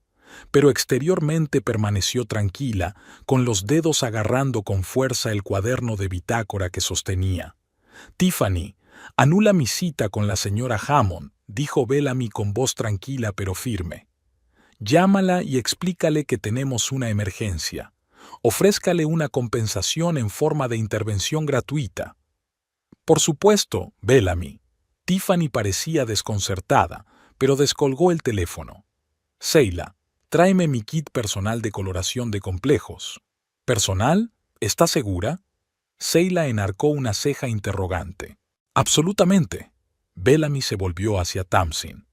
Pero exteriormente permaneció tranquila, con los dedos agarrando con fuerza el cuaderno de bitácora que sostenía. «Tiffany, anula mi cita con la señora Hammond», dijo Bellamy con voz tranquila pero firme. «Llámala y explícale que tenemos una emergencia. Ofrézcale una compensación en forma de intervención gratuita». «Por supuesto, Bellamy». Tiffany parecía desconcertada, pero descolgó el teléfono. «Seila, tráeme mi kit personal de coloración de complejos». «¿Personal? ¿Estás segura?» Seila enarcó una ceja interrogante. «Absolutamente». Bellamy se volvió hacia Tamsin.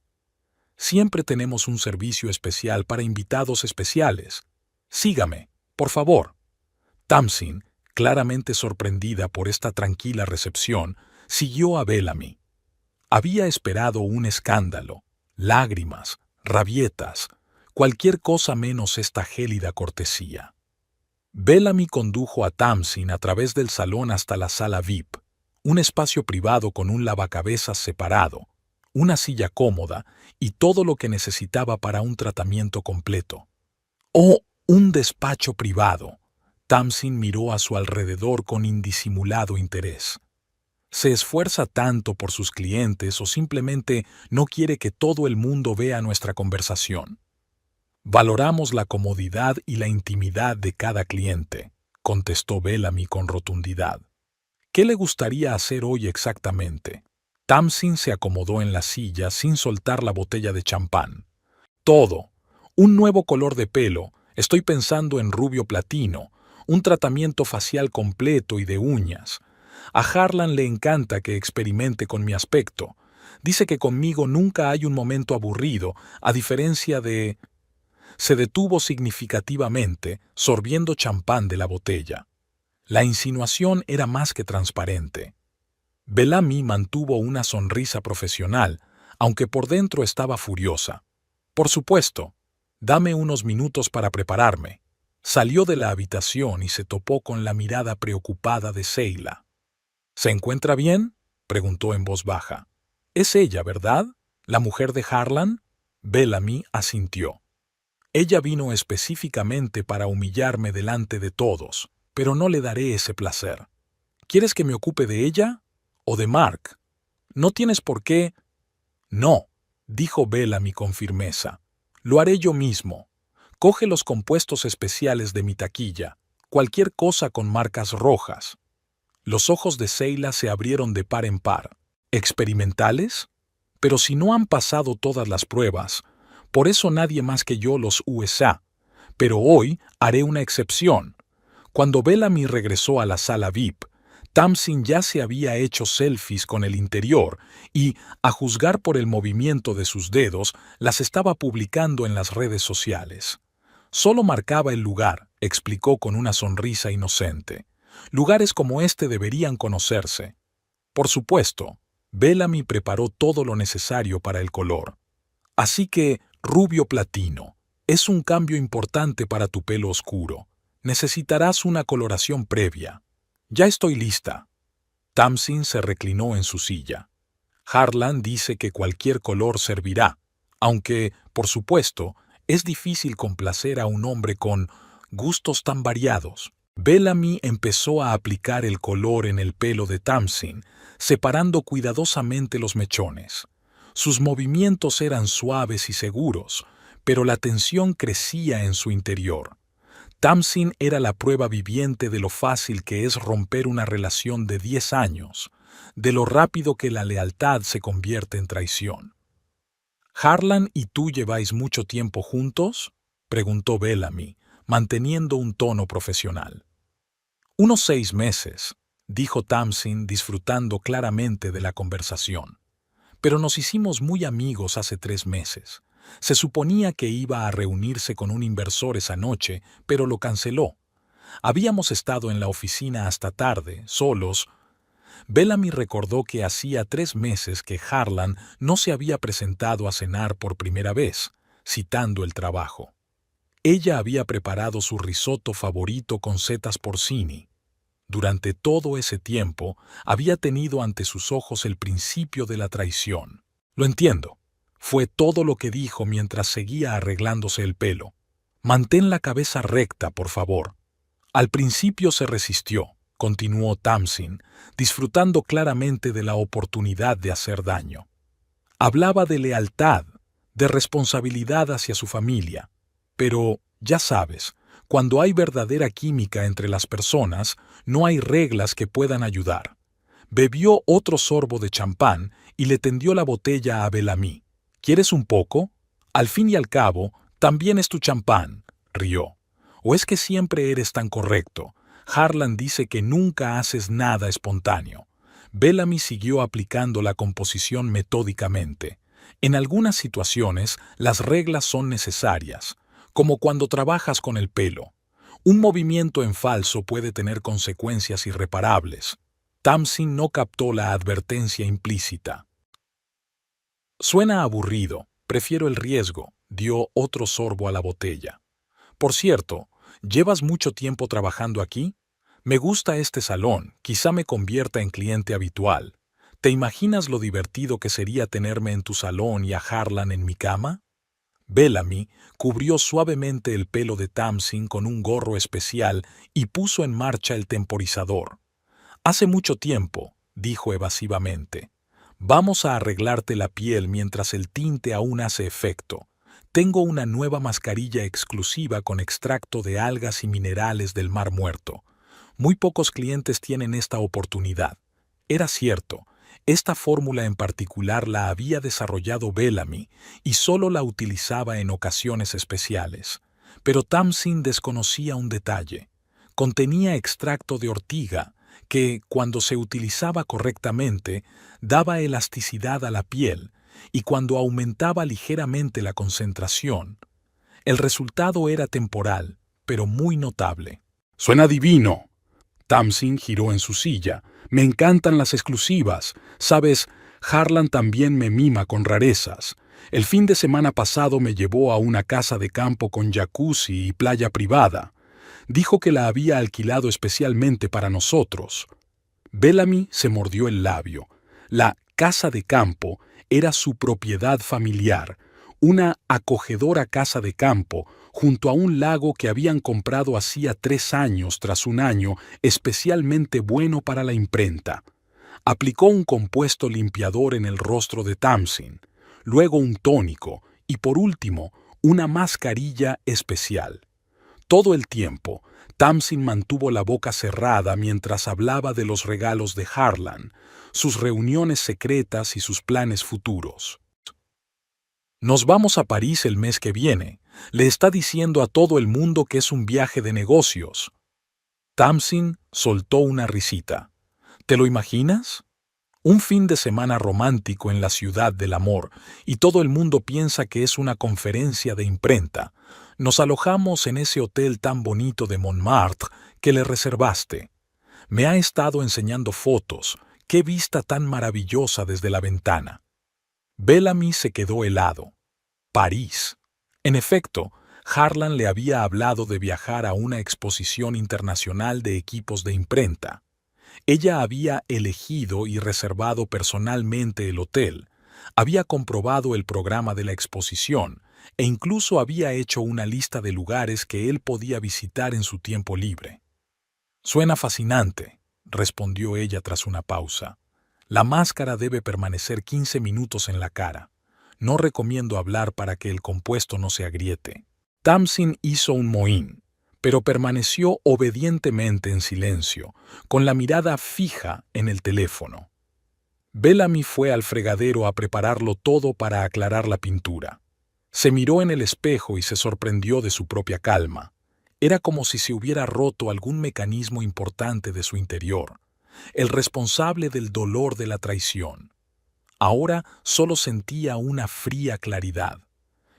«Siempre tenemos un servicio especial para invitados especiales. Sígame, por favor». Tamsin, claramente sorprendida por esta tranquila recepción, siguió a Bellamy. Había esperado un escándalo, lágrimas, rabietas, cualquier cosa menos esta gélida cortesía. Bellamy condujo a Tamsin a través del salón hasta la sala VIP, un espacio privado con un lavacabezas separado, una silla cómoda y todo lo que necesitaba para un tratamiento completo. ¡Oh, un despacho privado! Tamsin miró a su alrededor con indisimulado interés. ¿Se esfuerza tanto por sus clientes o simplemente no quiere que todo el mundo vea nuestra conversación? «Valoramos la comodidad y la intimidad de cada cliente», contestó Bellamy con rotundidad. «¿Qué le gustaría hacer hoy exactamente?» Tamsin se acomodó en la silla sin soltar la botella de champán. «Todo. Un nuevo color de pelo. Estoy pensando en rubio platino. Un tratamiento facial completo y de uñas. A Harlan le encanta que experimente con mi aspecto. Dice que conmigo nunca hay un momento aburrido, a diferencia de...» Se detuvo significativamente, sorbiendo champán de la botella. La insinuación era más que transparente. Bellamy mantuvo una sonrisa profesional, aunque por dentro estaba furiosa. «Por supuesto. Dame unos minutos para prepararme». Salió de la habitación y se topó con la mirada preocupada de Seila. «¿Se encuentra bien?», preguntó en voz baja. «Es ella, ¿verdad? ¿La mujer de Harlan?». Bellamy asintió. «Ella vino específicamente para humillarme delante de todos, pero no le daré ese placer. ¿Quieres que me ocupe de ella o de Mark?». No tienes por qué. No, dijo Bellamy con firmeza. Lo haré yo mismo. Coge los compuestos especiales de mi taquilla, cualquier cosa con marcas rojas. Los ojos de Seila se abrieron de par en par. ¿Experimentales? Pero si no han pasado todas las pruebas, por eso nadie más que yo los USA. Pero hoy haré una excepción. Cuando Bellamy regresó a la sala VIP, Tamsin ya se había hecho selfies con el interior y, a juzgar por el movimiento de sus dedos, las estaba publicando en las redes sociales. Solo marcaba el lugar, explicó con una sonrisa inocente. Lugares como este deberían conocerse. Por supuesto, Bellamy preparó todo lo necesario para el color. Así que, rubio platino, es un cambio importante para tu pelo oscuro. Necesitarás una coloración previa. Ya estoy lista. Tamsin se reclinó en su silla. Harlan dice que cualquier color servirá, aunque, por supuesto, es difícil complacer a un hombre con gustos tan variados. Bellamy empezó a aplicar el color en el pelo de Tamsin, separando cuidadosamente los mechones. Sus movimientos eran suaves y seguros, pero la tensión crecía en su interior. Tamsin era la prueba viviente de lo fácil que es romper una relación de 10 años, de lo rápido que la lealtad se convierte en traición. ¿Harlan y tú lleváis mucho tiempo juntos?, preguntó Bellamy, manteniendo un tono profesional. Unos 6 meses, dijo Tamsin, disfrutando claramente de la conversación. Pero nos hicimos muy amigos hace 3 meses. Se suponía que iba a reunirse con un inversor esa noche, pero lo canceló. Habíamos estado en la oficina hasta tarde, solos. Bellamy recordó que hacía 3 meses que Harlan no se había presentado a cenar por primera vez, citando el trabajo. Ella había preparado su risotto favorito con setas porcini. Durante todo ese tiempo había tenido ante sus ojos el principio de la traición. Lo entiendo. Fue todo lo que dijo mientras seguía arreglándose el pelo. Mantén la cabeza recta, por favor. Al principio se resistió, continuó Tamsin, disfrutando claramente de la oportunidad de hacer daño. Hablaba de lealtad, de responsabilidad hacia su familia. Pero, ya sabes, cuando hay verdadera química entre las personas, no hay reglas que puedan ayudar. Bebió otro sorbo de champán y le tendió la botella a Bellamy. ¿Quieres un poco? Al fin y al cabo, también es tu champán, rió. ¿O es que siempre eres tan correcto? Harlan dice que nunca haces nada espontáneo. Bellamy siguió aplicando la composición metódicamente. En algunas situaciones, las reglas son necesarias, como cuando trabajas con el pelo. Un movimiento en falso puede tener consecuencias irreparables. Tamsin no captó la advertencia implícita. Suena aburrido, prefiero el riesgo, dio otro sorbo a la botella. Por cierto, ¿llevas mucho tiempo trabajando aquí? Me gusta este salón, quizá me convierta en cliente habitual. ¿Te imaginas lo divertido que sería tenerme en tu salón y a Harlan en mi cama? Bellamy cubrió suavemente el pelo de Tamsin con un gorro especial y puso en marcha el temporizador. Hace mucho tiempo, dijo evasivamente. Vamos a arreglarte la piel mientras el tinte aún hace efecto. Tengo una nueva mascarilla exclusiva con extracto de algas y minerales del Mar Muerto. Muy pocos clientes tienen esta oportunidad. Era cierto, esta fórmula en particular la había desarrollado Bellamy y solo la utilizaba en ocasiones especiales. Pero Tamsin desconocía un detalle. Contenía extracto de ortiga, que, cuando se utilizaba correctamente, daba elasticidad a la piel, y cuando aumentaba ligeramente la concentración, el resultado era temporal, pero muy notable. «Suena divino». Tamsin giró en su silla. «Me encantan las exclusivas. Sabes, Harlan también me mima con rarezas. El fin de semana pasado me llevó a una casa de campo con jacuzzi y playa privada. Dijo que la había alquilado especialmente para nosotros». Bellamy se mordió el labio. La casa de campo era su propiedad familiar, una acogedora casa de campo junto a un lago que habían comprado hacía 3 años tras un año especialmente bueno para la imprenta. Aplicó un compuesto limpiador en el rostro de Tamsin, luego un tónico y por último una mascarilla especial. Todo el tiempo, Tamsin mantuvo la boca cerrada mientras hablaba de los regalos de Harlan, sus reuniones secretas y sus planes futuros. Nos vamos a París el mes que viene. Le está diciendo a todo el mundo que es un viaje de negocios. Tamsin soltó una risita. ¿Te lo imaginas? Un fin de semana romántico en la ciudad del amor, y todo el mundo piensa que es una conferencia de imprenta. Nos alojamos en ese hotel tan bonito de Montmartre que le reservaste. Me ha estado enseñando fotos. ¡Qué vista tan maravillosa desde la ventana! Bellamy se quedó helado. París. En efecto, Harlan le había hablado de viajar a una exposición internacional de equipos de imprenta. Ella había elegido y reservado personalmente el hotel, había comprobado el programa de la exposición e incluso había hecho una lista de lugares que él podía visitar en su tiempo libre. «Suena fascinante», respondió ella tras una pausa. «La máscara debe permanecer 15 minutos en la cara. No recomiendo hablar para que el compuesto no se agriete». Tamsin hizo un mohín, pero permaneció obedientemente en silencio, con la mirada fija en el teléfono. Bellamy fue al fregadero a prepararlo todo para aclarar la pintura. Se miró en el espejo y se sorprendió de su propia calma. Era como si se hubiera roto algún mecanismo importante de su interior, el responsable del dolor de la traición. Ahora solo sentía una fría claridad.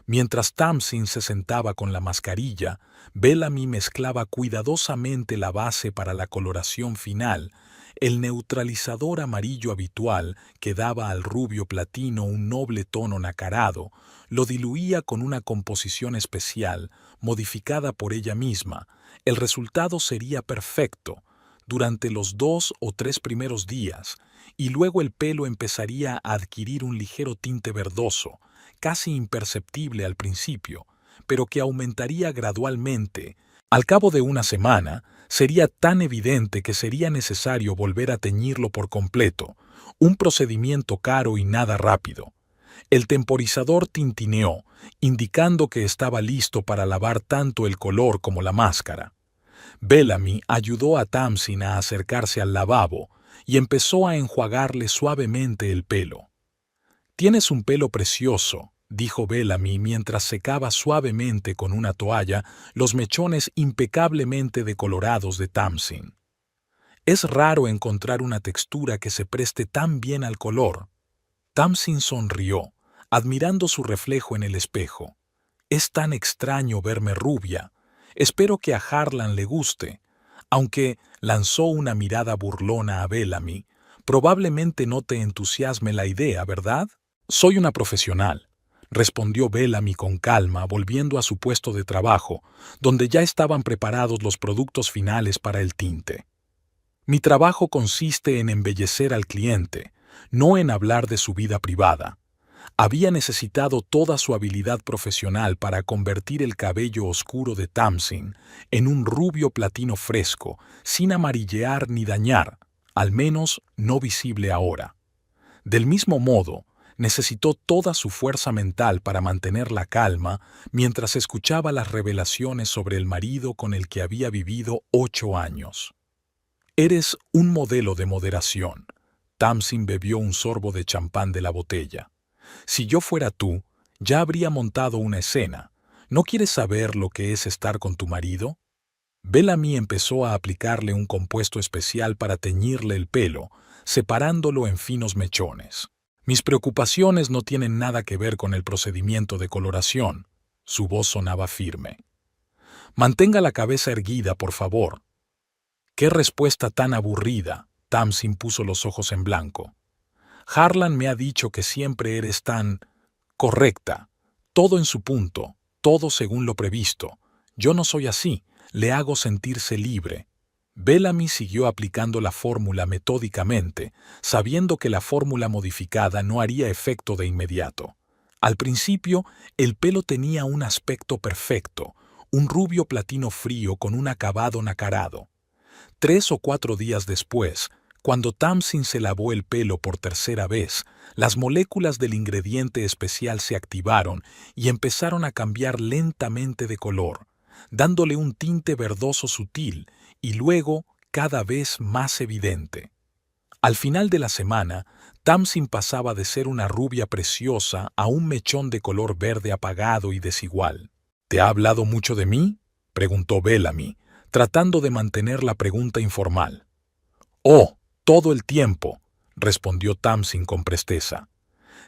Mientras Tamsin se sentaba con la mascarilla, Bellamy mezclaba cuidadosamente la base para la coloración final, el neutralizador amarillo habitual que daba al rubio platino un noble tono nacarado, lo diluía con una composición especial, modificada por ella misma. El resultado sería perfecto durante los 2 o 3 primeros días, y luego el pelo empezaría a adquirir un ligero tinte verdoso, casi imperceptible al principio, pero que aumentaría gradualmente. Al cabo de una semana, sería tan evidente que sería necesario volver a teñirlo por completo, un procedimiento caro y nada rápido. El temporizador tintineó, indicando que estaba listo para lavar tanto el color como la máscara. Bellamy ayudó a Tamsin a acercarse al lavabo y empezó a enjuagarle suavemente el pelo. «Tienes un pelo precioso», dijo Bellamy mientras secaba suavemente con una toalla los mechones impecablemente decolorados de Tamsin. «Es raro encontrar una textura que se preste tan bien al color». Tamsin sonrió, admirando su reflejo en el espejo. «Es tan extraño verme rubia. Espero que a Harlan le guste». Aunque lanzó una mirada burlona a Bellamy, «probablemente no te entusiasme la idea, ¿verdad?» «Soy una profesional», respondió Bellamy con calma, volviendo a su puesto de trabajo, donde ya estaban preparados los productos finales para el tinte. «Mi trabajo consiste en embellecer al cliente, no en hablar de su vida privada». Había necesitado toda su habilidad profesional para convertir el cabello oscuro de Tamsin en un rubio platino fresco, sin amarillear ni dañar, al menos no visible ahora. Del mismo modo, necesitó toda su fuerza mental para mantener la calma mientras escuchaba las revelaciones sobre el marido con el que había vivido 8 años. «Eres un modelo de moderación». Tamsin bebió un sorbo de champán de la botella. «Si yo fuera tú, ya habría montado una escena. ¿No quieres saber lo que es estar con tu marido?» Bellamy empezó a aplicarle un compuesto especial para teñirle el pelo, separándolo en finos mechones. «Mis preocupaciones no tienen nada que ver con el procedimiento de coloración». Su voz sonaba firme. «Mantenga la cabeza erguida, por favor». «Qué respuesta tan aburrida», Tamsin puso los ojos en blanco. «Harlan me ha dicho que siempre eres tan correcta, todo en su punto, todo según lo previsto. Yo no soy así, le hago sentirse libre». Bellamy siguió aplicando la fórmula metódicamente, sabiendo que la fórmula modificada no haría efecto de inmediato. Al principio, el pelo tenía un aspecto perfecto, un rubio platino frío con un acabado nacarado. 3 o 4 días después, Cuando Tamsin se lavó el pelo por tercera vez, las moléculas del ingrediente especial se activaron y empezaron a cambiar lentamente de color, dándole un tinte verdoso sutil y luego cada vez más evidente. Al final de la semana, Tamsin pasaba de ser una rubia preciosa a un mechón de color verde apagado y desigual. ¿Te ha hablado mucho de mí?, preguntó Bellamy, tratando de mantener la pregunta informal. «Oh, todo el tiempo», respondió Tamsin con presteza.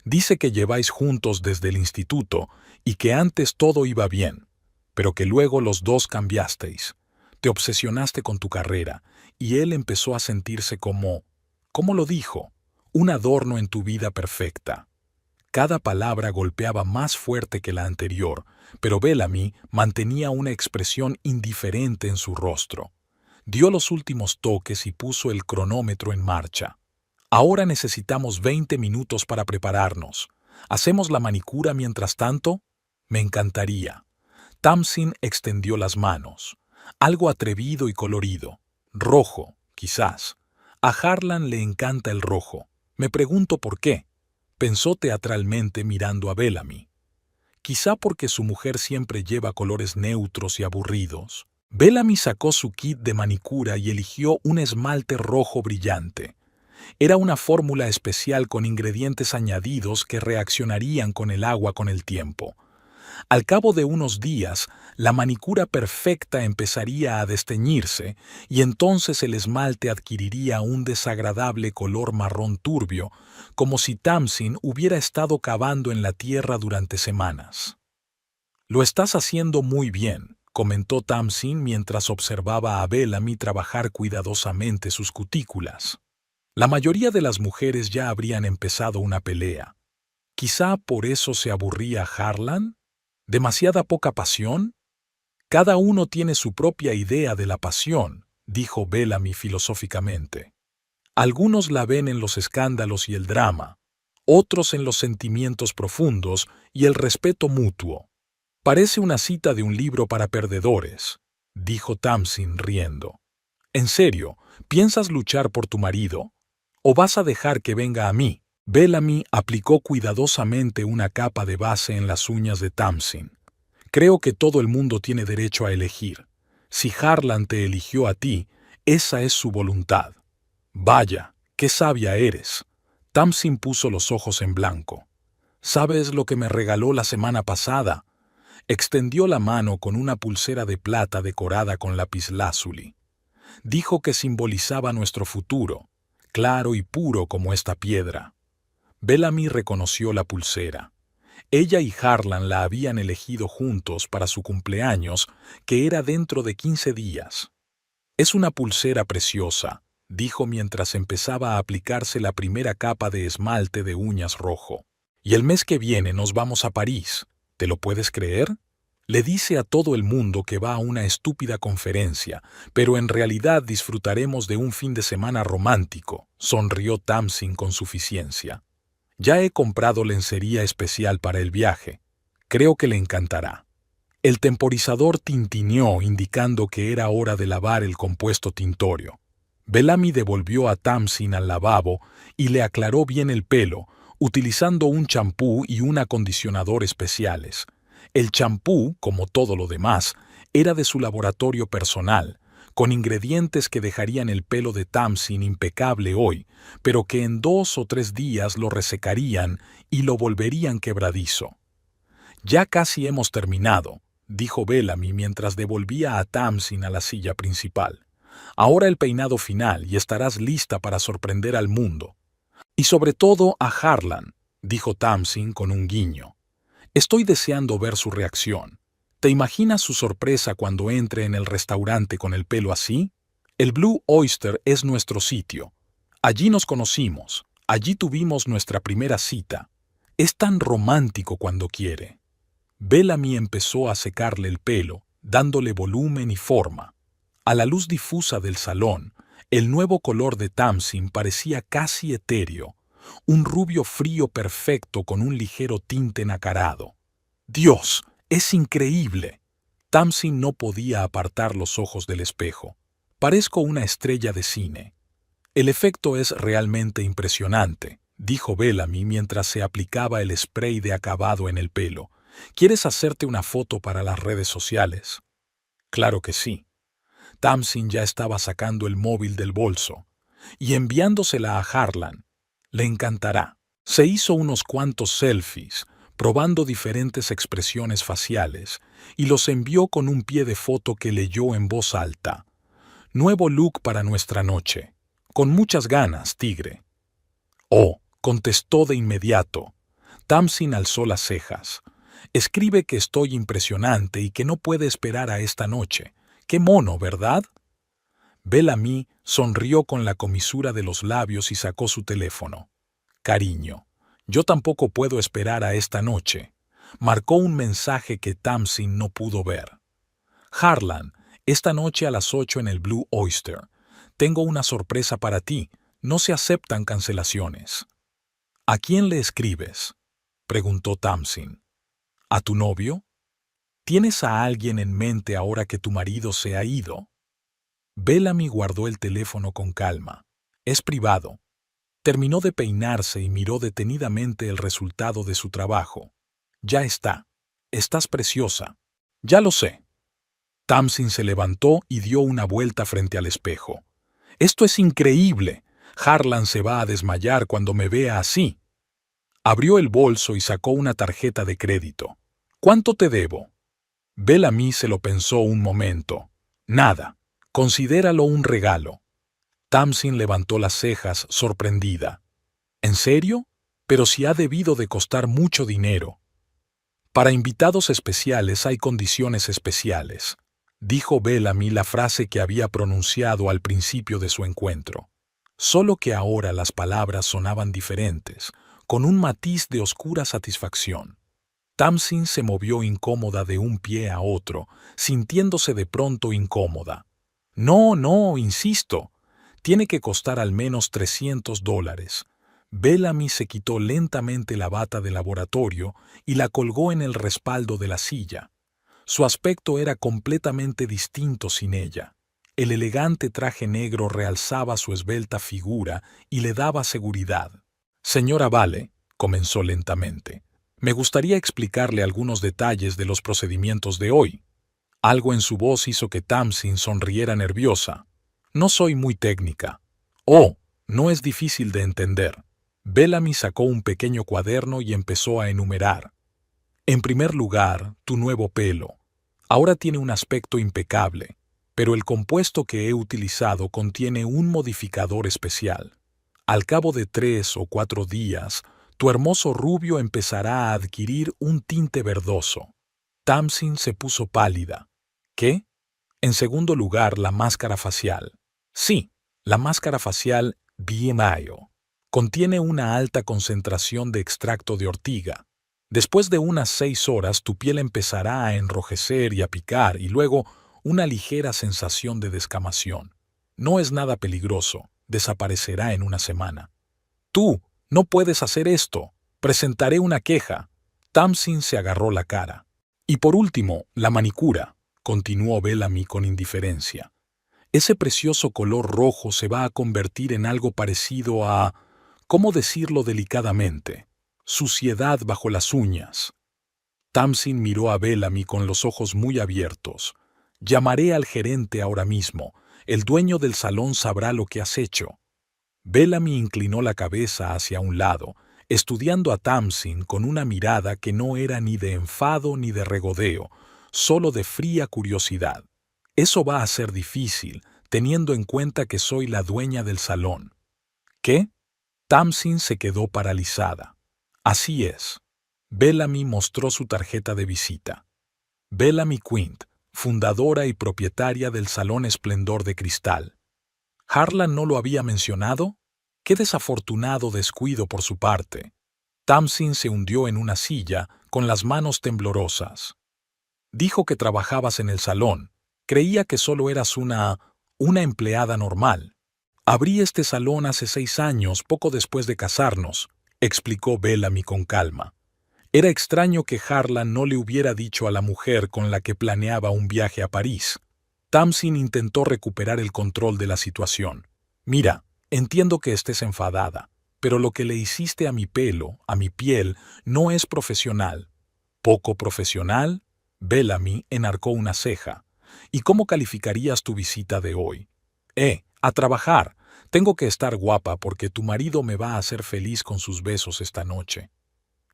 «Dice que lleváis juntos desde el instituto y que antes todo iba bien, pero que luego los dos cambiasteis. Te obsesionaste con tu carrera y él empezó a sentirse como, ¿cómo lo dijo?, un adorno en tu vida perfecta». Cada palabra golpeaba más fuerte que la anterior, pero Bellamy mantenía una expresión indiferente en su rostro. Dio los últimos toques y puso el cronómetro en marcha. «Ahora necesitamos 20 minutos para prepararnos. ¿Hacemos la manicura mientras tanto?» «Me encantaría». Tamsin extendió las manos. Algo atrevido y colorido. Rojo, quizás. A Harlan le encanta el rojo. Me pregunto por qué. Pensó teatralmente mirando a Bellamy. Quizá porque su mujer siempre lleva colores neutros y aburridos. Bellamy sacó su kit de manicura y eligió un esmalte rojo brillante. Era una fórmula especial con ingredientes añadidos que reaccionarían con el agua con el tiempo. Al cabo de unos días, la manicura perfecta empezaría a desteñirse y entonces el esmalte adquiriría un desagradable color marrón turbio, como si Tamsin hubiera estado cavando en la tierra durante semanas. «Lo estás haciendo muy bien», comentó Tamsin mientras observaba a Bellamy trabajar cuidadosamente sus cutículas. La mayoría de las mujeres ya habrían empezado una pelea. Quizá por eso se aburría Harlan. ¿Demasiada poca pasión? Cada uno tiene su propia idea de la pasión, dijo Bellamy filosóficamente. Algunos la ven en los escándalos y el drama, otros en los sentimientos profundos y el respeto mutuo. Parece una cita de un libro para perdedores, dijo Tamsin riendo. ¿En serio, piensas luchar por tu marido? ¿O vas a dejar que venga a mí? Bellamy aplicó cuidadosamente una capa de base en las uñas de Tamsin. «Creo que todo el mundo tiene derecho a elegir. Si Harlan te eligió a ti, esa es su voluntad». «Vaya, qué sabia eres». Tamsin puso los ojos en blanco. «¿Sabes lo que me regaló la semana pasada?» Extendió la mano con una pulsera de plata decorada con lapislázuli. Dijo que simbolizaba nuestro futuro, claro y puro como esta piedra. Bellamy reconoció la pulsera. Ella y Harlan la habían elegido juntos para su cumpleaños, que era dentro de 15 días. «Es una pulsera preciosa», dijo mientras empezaba a aplicarse la primera capa de esmalte de uñas rojo. «Y el mes que viene nos vamos a París. ¿Te lo puedes creer?» Le dice a todo el mundo que va a una estúpida conferencia, pero en realidad disfrutaremos de un fin de semana romántico, sonrió Tamsin con suficiencia. «Ya he comprado lencería especial para el viaje. Creo que le encantará». El temporizador tintineó indicando que era hora de lavar el compuesto tintorio. Bellamy devolvió a Tamsin al lavabo y le aclaró bien el pelo, utilizando un champú y un acondicionador especiales. El champú, como todo lo demás, era de su laboratorio personal, con ingredientes que dejarían el pelo de Tamsin impecable hoy, pero que en 2 o 3 días lo resecarían y lo volverían quebradizo. «Ya casi hemos terminado», dijo Bellamy mientras devolvía a Tamsin a la silla principal. «Ahora el peinado final y estarás lista para sorprender al mundo. Y sobre todo a Harlan», dijo Tamsin con un guiño. «Estoy deseando ver su reacción. ¿Te imaginas su sorpresa cuando entre en el restaurante con el pelo así? El Blue Oyster es nuestro sitio. Allí nos conocimos, allí tuvimos nuestra primera cita. Es tan romántico cuando quiere». Bellamy empezó a secarle el pelo, dándole volumen y forma. A la luz difusa del salón, el nuevo color de Tamsin parecía casi etéreo, un rubio frío perfecto con un ligero tinte nacarado. «¡Dios! ¡Es increíble!». Tamsin no podía apartar los ojos del espejo. «Parezco una estrella de cine». El efecto es realmente impresionante, dijo Bellamy mientras se aplicaba el spray de acabado en el pelo. ¿Quieres hacerte una foto para las redes sociales? Claro que sí. Tamsin ya estaba sacando el móvil del bolso y enviándosela a Harlan. Le encantará. Se hizo unos cuantos selfies, probando diferentes expresiones faciales, y los envió con un pie de foto que leyó en voz alta. Nuevo look para nuestra noche. Con muchas ganas, tigre. Oh, contestó de inmediato. Tamsin alzó las cejas. Escribe que estoy impresionante y que no puede esperar a esta noche. ¡Qué mono!, ¿verdad? Bellamy sonrió con la comisura de los labios y sacó su teléfono. Cariño, yo tampoco puedo esperar a esta noche. Marcó un mensaje que Tamsin no pudo ver. Harlan, esta noche a las 8 en el Blue Oyster. Tengo una sorpresa para ti. No se aceptan cancelaciones. ¿A quién le escribes?, preguntó Tamsin. ¿A tu novio? ¿Tienes a alguien en mente ahora que tu marido se ha ido? Bellamy guardó el teléfono con calma. Es privado. Terminó de peinarse y miró detenidamente el resultado de su trabajo. Ya está. Estás preciosa. Ya lo sé. Tamsin se levantó y dio una vuelta frente al espejo. Esto es increíble. Harlan se va a desmayar cuando me vea así. Abrió el bolso y sacó una tarjeta de crédito. ¿Cuánto te debo? Bellamy se lo pensó un momento. Nada. Considéralo un regalo. Tamsin levantó las cejas, sorprendida. ¿En serio? Pero si ha debido de costar mucho dinero. Para invitados especiales hay condiciones especiales, dijo Bellamy la frase que había pronunciado al principio de su encuentro. Solo que ahora las palabras sonaban diferentes, con un matiz de oscura satisfacción. Tamsin se movió incómoda de un pie a otro, sintiéndose de pronto incómoda. No, insisto. Tiene que costar al menos $300. Bellamy se quitó lentamente la bata de laboratorio y la colgó en el respaldo de la silla. Su aspecto era completamente distinto sin ella. El elegante traje negro realzaba su esbelta figura y le daba seguridad. Señora Vale, comenzó lentamente, me gustaría explicarle algunos detalles de los procedimientos de hoy. Algo en su voz hizo que Tamsin sonriera nerviosa. No soy muy técnica. Oh, no es difícil de entender. Bellamy sacó un pequeño cuaderno y empezó a enumerar. En primer lugar, tu nuevo pelo. Ahora tiene un aspecto impecable, pero el compuesto que he utilizado contiene un modificador especial. Al cabo de 3 o 4 días, tu hermoso rubio empezará a adquirir un tinte verdoso. Tamsin se puso pálida. ¿Qué? En segundo lugar, la máscara facial. Sí, la máscara facial BMIO. Contiene una alta concentración de extracto de ortiga. Después de unas 6 horas tu piel empezará a enrojecer y a picar y luego una ligera sensación de descamación. No es nada peligroso, desaparecerá en una semana. Tú, no puedes hacer esto. Presentaré una queja. Tamsin se agarró la cara. Y por último, la manicura, continuó Bellamy con indiferencia. Ese precioso color rojo se va a convertir en algo parecido a, ¿cómo decirlo delicadamente?, suciedad bajo las uñas. Tamsin miró a Bellamy con los ojos muy abiertos. Llamaré al gerente ahora mismo. El dueño del salón sabrá lo que has hecho. Bellamy inclinó la cabeza hacia un lado, estudiando a Tamsin con una mirada que no era ni de enfado ni de regodeo, solo de fría curiosidad. Eso va a ser difícil, teniendo en cuenta que soy la dueña del salón. ¿Qué? Tamsin se quedó paralizada. Así es. Bellamy mostró su tarjeta de visita. Bellamy Quint, fundadora y propietaria del Salón Esplendor de Cristal. ¿Harlan no lo había mencionado? ¡Qué desafortunado descuido por su parte! Tamsin se hundió en una silla, con las manos temblorosas. Dijo que trabajabas en el salón. Creía que solo eras una empleada normal. Abrí este salón hace 6 años, poco después de casarnos, explicó Bellamy con calma. Era extraño que Harlan no le hubiera dicho a la mujer con la que planeaba un viaje a París. Tamsin intentó recuperar el control de la situación. Mira, Entiendo que estés enfadada, pero lo que le hiciste a mi pelo, a mi piel, no es profesional. ¿Poco profesional? Bellamy enarcó una ceja. ¿Y cómo calificarías tu visita de hoy? A trabajar. Tengo que estar guapa porque tu marido me va a hacer feliz con sus besos esta noche.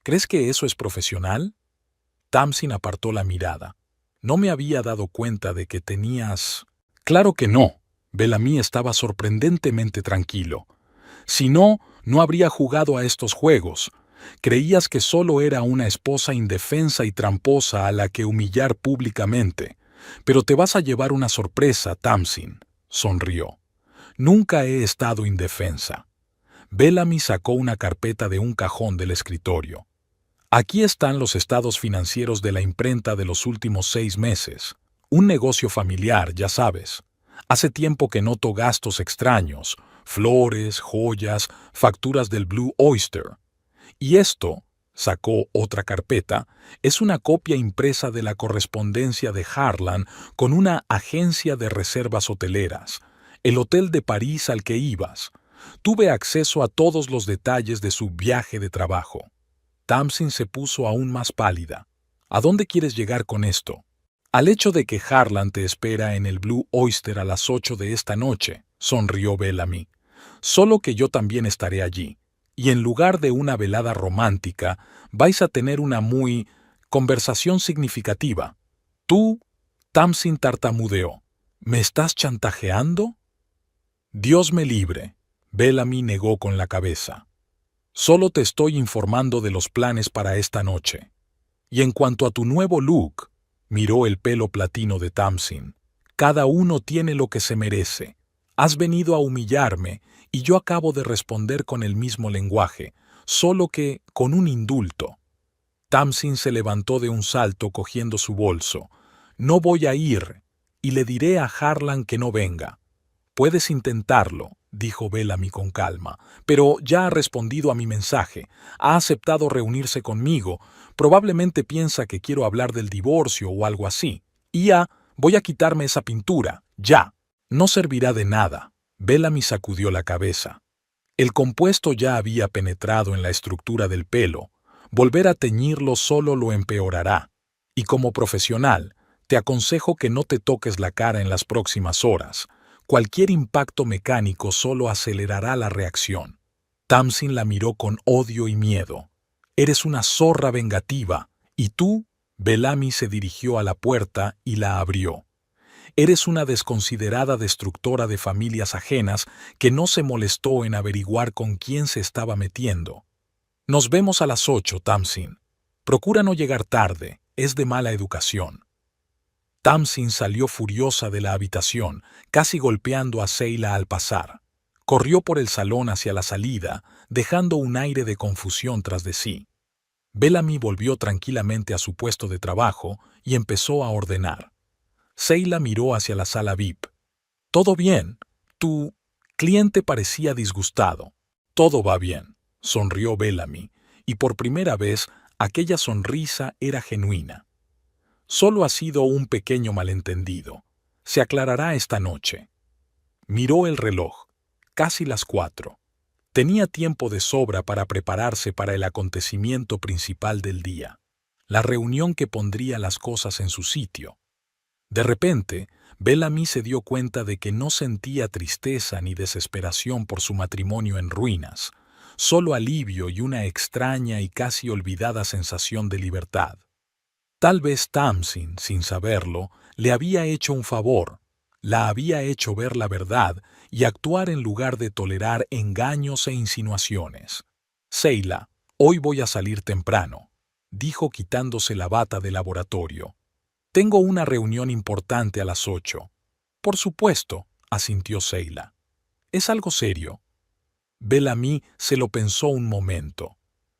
¿Crees que eso es profesional? Tamsin apartó la mirada. No me había dado cuenta de que tenías... Claro que no. Bellamy estaba sorprendentemente tranquilo. Si no, no habría jugado a estos juegos. Creías que solo era una esposa indefensa y tramposa a la que humillar públicamente. Pero te vas a llevar una sorpresa, Tamsin, sonrió. Nunca he estado indefensa. Bellamy sacó una carpeta de un cajón del escritorio. Aquí están los estados financieros de la imprenta de los últimos 6 meses. Un negocio familiar, ya sabes. Hace tiempo que noto gastos extraños, flores, joyas, facturas del Blue Oyster. Y esto, sacó otra carpeta, es una copia impresa de la correspondencia de Harlan con una agencia de reservas hoteleras, el hotel de París al que ibas. Tuve acceso a todos los detalles de su viaje de trabajo. Tamsin se puso aún más pálida. ¿A dónde quieres llegar con esto? Al hecho de que Harlan te espera en el Blue Oyster a las 8 de esta noche, sonrió Bellamy. Solo que yo también estaré allí. Y en lugar de una velada romántica, vais a tener una conversación significativa. Tú, Tamsin tartamudeó. ¿Me estás chantajeando? Dios me libre. Bellamy negó con la cabeza. Solo te estoy informando de los planes para esta noche. Y en cuanto a tu nuevo look, miró el pelo platino de Tamsin. Cada uno tiene lo que se merece. Has venido a humillarme y yo acabo de responder con el mismo lenguaje, solo que con un indulto. Tamsin se levantó de un salto cogiendo su bolso. No voy a ir, y le diré a Harlan que no venga. Puedes intentarlo, dijo Bellamy con calma, pero ya ha respondido a mi mensaje. Ha aceptado reunirse conmigo. Probablemente piensa que quiero hablar del divorcio o algo así. Voy a quitarme esa pintura, ya. No servirá de nada. Bellamy sacudió la cabeza. El compuesto ya había penetrado en la estructura del pelo. Volver a teñirlo solo lo empeorará. Y como profesional, te aconsejo que no te toques la cara en las próximas horas. Cualquier impacto mecánico solo acelerará la reacción. Tamsin la miró con odio y miedo. Eres una zorra vengativa. ¿Y tú? Bellamy se dirigió a la puerta y la abrió. Eres una desconsiderada destructora de familias ajenas que no se molestó en averiguar con quién se estaba metiendo. Nos vemos a las 8, Tamsin. Procura no llegar tarde, es de mala educación. Tamsin salió furiosa de la habitación, casi golpeando a Seila al pasar. Corrió por el salón hacia la salida, dejando un aire de confusión tras de sí. Bellamy volvió tranquilamente a su puesto de trabajo y empezó a ordenar. Seila miró hacia la sala VIP. «¿Todo bien? Tu cliente parecía disgustado». «Todo va bien», sonrió Bellamy, y por primera vez aquella sonrisa era genuina. «Solo ha sido un pequeño malentendido. Se aclarará esta noche». Miró el reloj. Casi las 4. Tenía tiempo de sobra para prepararse para el acontecimiento principal del día, la reunión que pondría las cosas en su sitio. De repente, Bellamy se dio cuenta de que no sentía tristeza ni desesperación por su matrimonio en ruinas, solo alivio y una extraña y casi olvidada sensación de libertad. Tal vez Tamsin, sin saberlo, le había hecho un favor, la había hecho ver la verdad y actuar en lugar de tolerar engaños e insinuaciones. «Seila, hoy voy a salir temprano», dijo quitándose la bata de laboratorio. «Tengo una reunión importante a las 8. «Por supuesto», asintió Seila. «¿Es algo serio?» Bellamy se lo pensó un momento.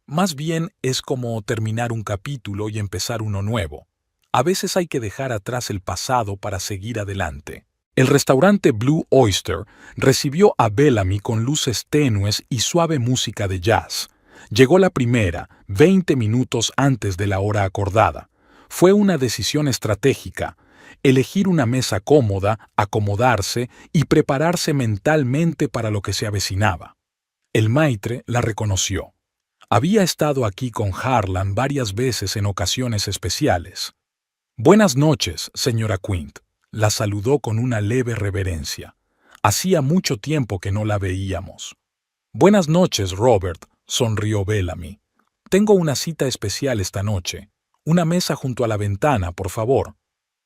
Más bien es como terminar un capítulo y empezar uno nuevo. A veces hay que dejar atrás el pasado para seguir adelante. El restaurante Blue Oyster recibió a Bellamy con luces tenues y suave música de jazz. Llegó la primera, 20 minutos antes de la hora acordada. Fue una decisión estratégica. elegir una mesa cómoda, acomodarse y prepararse mentalmente para lo que se avecinaba. El maitre la reconoció. Había estado aquí con Harlan varias veces en ocasiones especiales. «Buenas noches, señora Quint», la saludó con una leve reverencia. Hacía mucho tiempo que no la veíamos. «Buenas noches, Robert», sonrió Bellamy. «Tengo una cita especial esta noche. Una mesa junto a la ventana, por favor».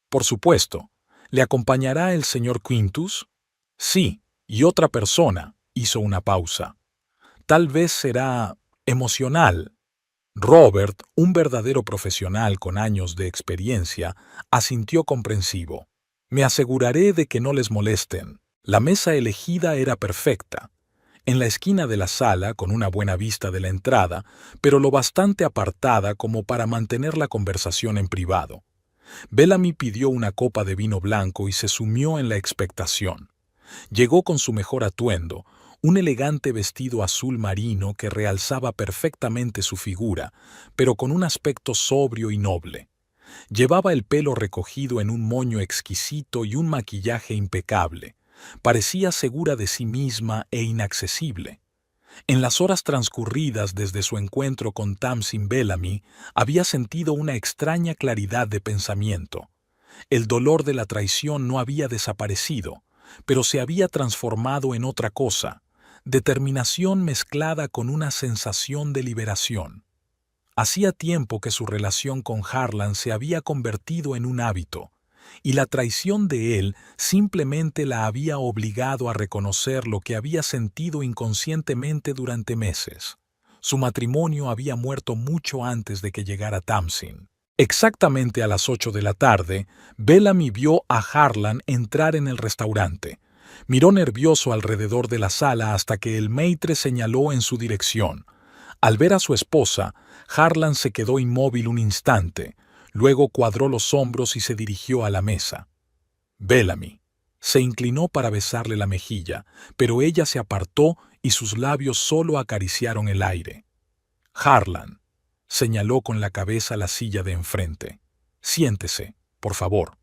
«Por supuesto. ¿Le acompañará el señor Quintus?» «Sí, y otra persona», hizo una pausa. «Tal vez será emocional». Robert, un verdadero profesional con años de experiencia, asintió comprensivo. «Me aseguraré de que no les molesten». La mesa elegida era perfecta. En la esquina de la sala, con una buena vista de la entrada, pero lo bastante apartada como para mantener la conversación en privado. Bellamy pidió una copa de vino blanco y se sumió en la expectación. Llegó con su mejor atuendo, un elegante vestido azul marino que realzaba perfectamente su figura, pero con un aspecto sobrio y noble. Llevaba el pelo recogido en un moño exquisito y un maquillaje impecable. Parecía segura de sí misma e inaccesible. En las horas transcurridas desde su encuentro con Tamsin Bellamy, había sentido una extraña claridad de pensamiento. El dolor de la traición no había desaparecido, pero se había transformado en otra cosa, determinación mezclada con una sensación de liberación. Hacía tiempo que su relación con Harlan se había convertido en un hábito, y la traición de él simplemente la había obligado a reconocer lo que había sentido inconscientemente durante meses. Su matrimonio había muerto mucho antes de que llegara Tamsin. Exactamente a las 8 de la tarde, Bellamy vio a Harlan entrar en el restaurante. Miró nervioso alrededor de la sala hasta que el maitre señaló en su dirección. Al ver a su esposa, Harlan se quedó inmóvil un instante. Luego cuadró los hombros y se dirigió a la mesa. Bellamy se inclinó para besarle la mejilla, pero ella se apartó y sus labios solo acariciaron el aire. «Harlan», señaló con la cabeza la silla de enfrente. «Siéntese, por favor».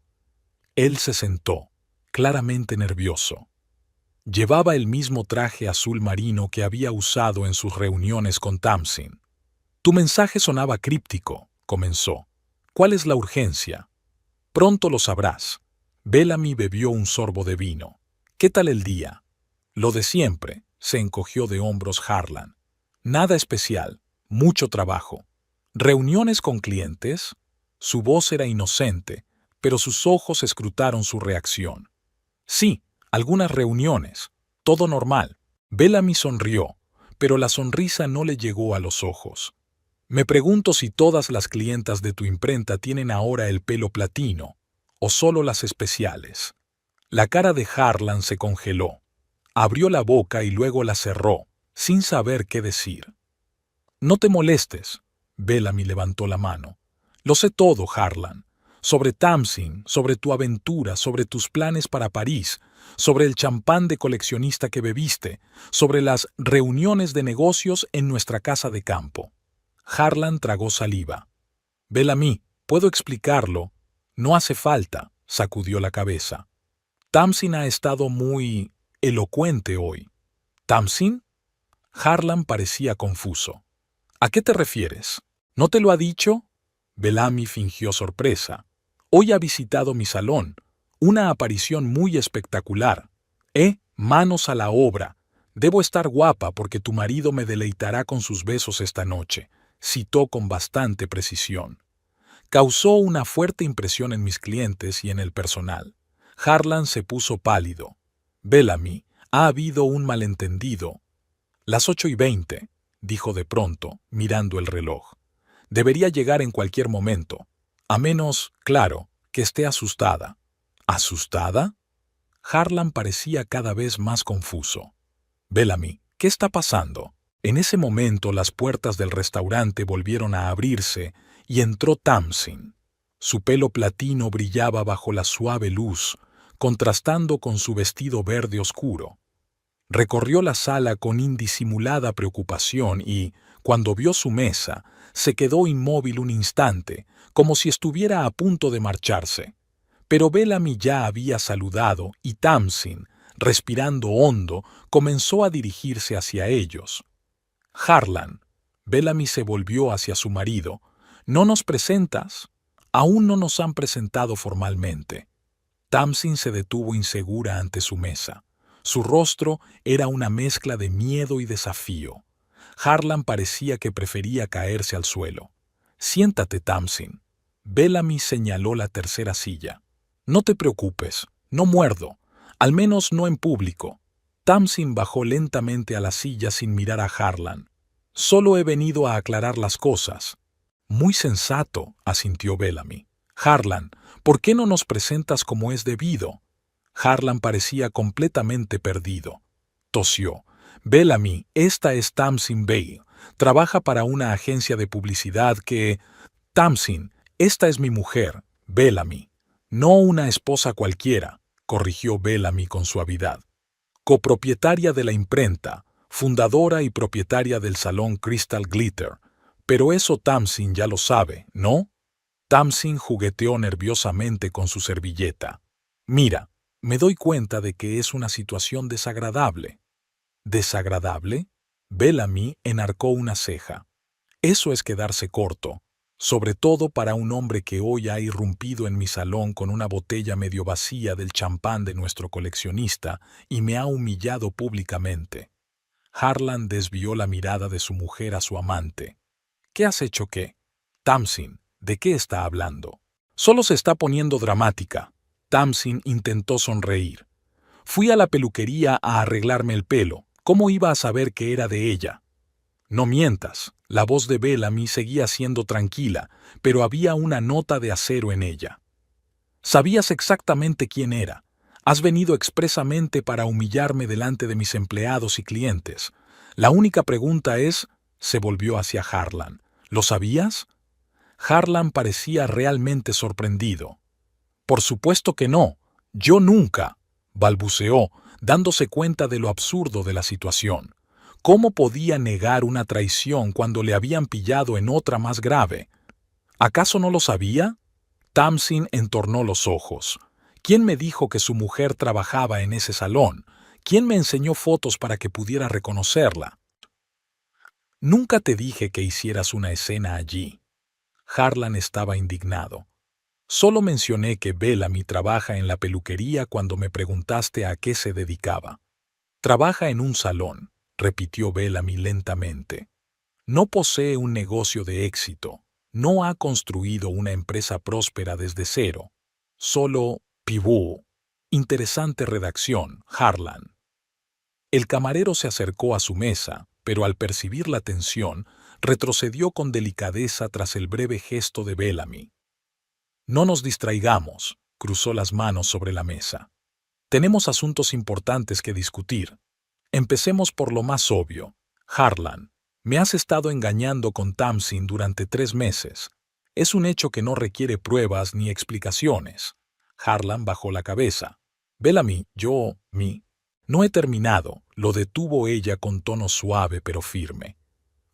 Él se sentó, claramente nervioso. Llevaba el mismo traje azul marino que había usado en sus reuniones con Tamsin. «Tu mensaje sonaba críptico», comenzó. «¿Cuál es la urgencia?» «Pronto lo sabrás». Bellamy bebió un sorbo de vino. «¿Qué tal el día?» «Lo de siempre», se encogió de hombros Harlan. «Nada especial, mucho trabajo». «¿Reuniones con clientes?» Su voz era inocente, pero sus ojos escrutaron su reacción. «Sí, algunas reuniones. Todo normal». Bellamy sonrió, pero la sonrisa no le llegó a los ojos. «Me pregunto si todas las clientas de tu imprenta tienen ahora el pelo platino, o solo las especiales». La cara de Harlan se congeló. Abrió la boca y luego la cerró, sin saber qué decir. «No te molestes», Bellamy levantó la mano. «Lo sé todo, Harlan. Sobre Tamsin, sobre tu aventura, sobre tus planes para París, sobre el champán de coleccionista que bebiste, sobre las reuniones de negocios en nuestra casa de campo». Harlan tragó saliva. «Bellamy, puedo explicarlo». «No hace falta», sacudió la cabeza. «Tamsin ha estado muy elocuente hoy». «¿Tamsin?» Harlan parecía confuso. «¿A qué te refieres? ¿No te lo ha dicho?» Bellamy fingió sorpresa. «Hoy ha visitado mi salón. Una aparición muy espectacular. Manos a la obra. Debo estar guapa porque tu marido me deleitará con sus besos esta noche», citó con bastante precisión. «Causó una fuerte impresión en mis clientes y en el personal». Harlan se puso pálido. «Bellamy, ha habido un malentendido». «Las 8:20», dijo de pronto, mirando el reloj. «Debería llegar en cualquier momento. A menos, claro, que esté asustada». «¿Asustada?» Harlan parecía cada vez más confuso. «Bellamy, ¿qué está pasando?» En ese momento las puertas del restaurante volvieron a abrirse y entró Tamsin. Su pelo platino brillaba bajo la suave luz, contrastando con su vestido verde oscuro. Recorrió la sala con indisimulada preocupación y, cuando vio su mesa, se quedó inmóvil un instante, como si estuviera a punto de marcharse. Pero Bellamy ya había saludado y Tamsin, respirando hondo, comenzó a dirigirse hacia ellos. Harlan. Bellamy se volvió hacia su marido. ¿No nos presentas? Aún no nos han presentado formalmente. Tamsin se detuvo insegura ante su mesa. Su rostro era una mezcla de miedo y desafío. Harlan parecía que prefería caerse al suelo. Siéntate, Tamsin. Bellamy señaló la tercera silla. No te preocupes, no muerdo, al menos no en público. Tamsin bajó lentamente a la silla sin mirar a Harlan. Solo he venido a aclarar las cosas. Muy sensato, asintió Bellamy. Harlan, ¿por qué no nos presentas como es debido? Harlan parecía completamente perdido. Tosió. Bellamy, esta es Tamsin Bale. Trabaja para una agencia de publicidad que... Tamsin, esta es mi mujer, Bellamy. No una esposa cualquiera, corrigió Bellamy con suavidad. Copropietaria de la imprenta, fundadora y propietaria del salón Crystal Glitter. Pero eso Tamsin ya lo sabe, ¿no? Tamsin jugueteó nerviosamente con su servilleta. Mira, me doy cuenta de que es una situación desagradable. ¿Desagradable? Bellamy enarcó una ceja. Eso es quedarse corto, sobre todo para un hombre que hoy ha irrumpido en mi salón con una botella medio vacía del champán de nuestro coleccionista y me ha humillado públicamente. Harlan desvió la mirada de su mujer a su amante. ¿Qué has hecho qué? Tamsin, ¿de qué está hablando? Solo se está poniendo dramática. Tamsin intentó sonreír. Fui a la peluquería a arreglarme el pelo. ¿Cómo iba a saber que era de ella? No mientas. La voz de Bellamy seguía siendo tranquila, pero había una nota de acero en ella. Sabías exactamente quién era. Has venido expresamente para humillarme delante de mis empleados y clientes. La única pregunta es... Se volvió hacia Harlan. ¿Lo sabías? Harlan parecía realmente sorprendido. Por supuesto que no. Yo nunca, balbuceó, dándose cuenta de lo absurdo de la situación. ¿Cómo podía negar una traición cuando le habían pillado en otra más grave? ¿Acaso no lo sabía? Tamsin entornó los ojos. ¿Quién me dijo que su mujer trabajaba en ese salón? ¿Quién me enseñó fotos para que pudiera reconocerla? Nunca te dije que hicieras una escena allí. Harlan estaba indignado. Solo mencioné que Bellamy trabaja en la peluquería cuando me preguntaste a qué se dedicaba. Trabaja en un salón, repitió Bellamy lentamente. No posee un negocio de éxito. No ha construido una empresa próspera desde cero. Solo pibú. Interesante redacción, Harlan. El camarero se acercó a su mesa, pero al percibir la tensión, retrocedió con delicadeza tras el breve gesto de Bellamy. No nos distraigamos, cruzó las manos sobre la mesa. Tenemos asuntos importantes que discutir. Empecemos por lo más obvio. Harlan, me has estado engañando con Tamsin durante 3 meses. Es un hecho que no requiere pruebas ni explicaciones. Harlan bajó la cabeza. Bellamy, no he terminado, lo detuvo ella con tono suave pero firme.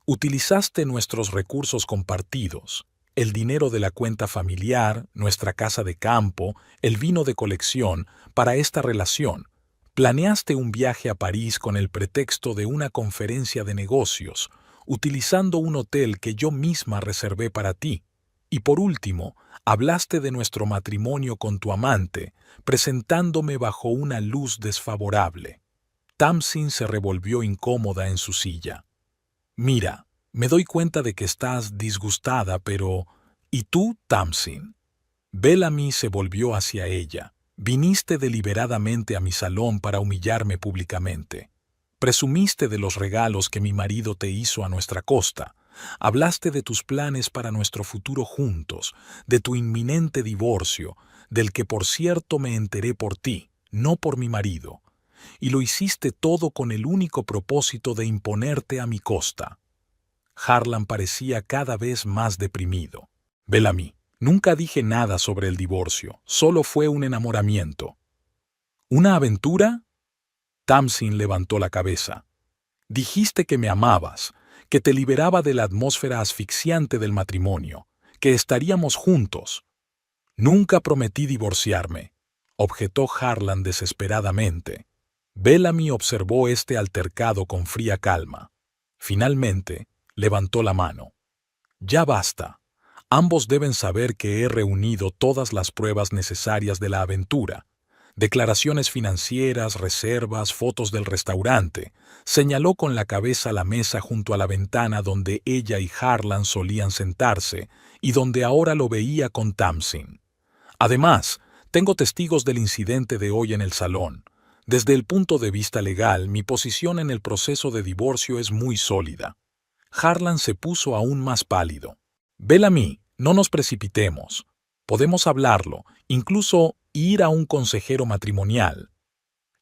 Utilizaste nuestros recursos compartidos, el dinero de la cuenta familiar, nuestra casa de campo, el vino de colección, para esta relación. Planeaste un viaje a París con el pretexto de una conferencia de negocios, utilizando un hotel que yo misma reservé para ti. Y por último, hablaste de nuestro matrimonio con tu amante, presentándome bajo una luz desfavorable. Tamsin se revolvió incómoda en su silla. Mira, me doy cuenta de que estás disgustada, pero... ¿Y tú, Tamsin? Bellamy se volvió hacia ella. Viniste deliberadamente a mi salón para humillarme públicamente. Presumiste de los regalos que mi marido te hizo a nuestra costa. Hablaste de tus planes para nuestro futuro juntos, de tu inminente divorcio, del que por cierto me enteré por ti, no por mi marido. Y lo hiciste todo con el único propósito de imponerte a mi costa. Harlan parecía cada vez más deprimido. Bellamy, nunca dije nada sobre el divorcio, solo fue un enamoramiento. ¿Una aventura? Tamsin levantó la cabeza. Dijiste que me amabas, que te liberaba de la atmósfera asfixiante del matrimonio, que estaríamos juntos. Nunca prometí divorciarme, objetó Harlan desesperadamente. Bellamy observó este altercado con fría calma. Finalmente, levantó la mano. Ya basta. Ambos deben saber que he reunido todas las pruebas necesarias de la aventura. Declaraciones financieras, reservas, fotos del restaurante. Señaló con la cabeza la mesa junto a la ventana donde ella y Harlan solían sentarse y donde ahora lo veía con Tamsin. Además, tengo testigos del incidente de hoy en el salón. Desde el punto de vista legal, mi posición en el proceso de divorcio es muy sólida. Harlan se puso aún más pálido. Bellamy, no nos precipitemos. Podemos hablarlo, incluso ir a un consejero matrimonial.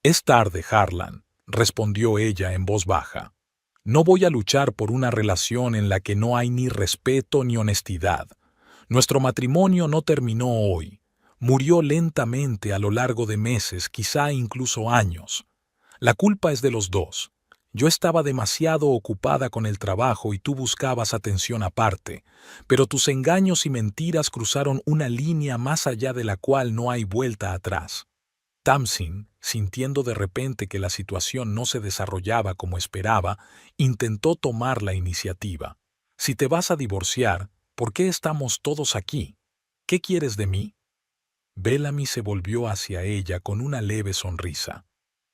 Es tarde, Harlan, respondió ella en voz baja. No voy a luchar por una relación en la que no hay ni respeto ni honestidad. Nuestro matrimonio no terminó hoy. Murió lentamente a lo largo de meses, quizá incluso años. La culpa es de los dos. Yo estaba demasiado ocupada con el trabajo y tú buscabas atención aparte, pero tus engaños y mentiras cruzaron una línea más allá de la cual no hay vuelta atrás. Tamsin, sintiendo de repente que la situación no se desarrollaba como esperaba, intentó tomar la iniciativa. Si te vas a divorciar, ¿por qué estamos todos aquí? ¿Qué quieres de mí? Bellamy se volvió hacia ella con una leve sonrisa.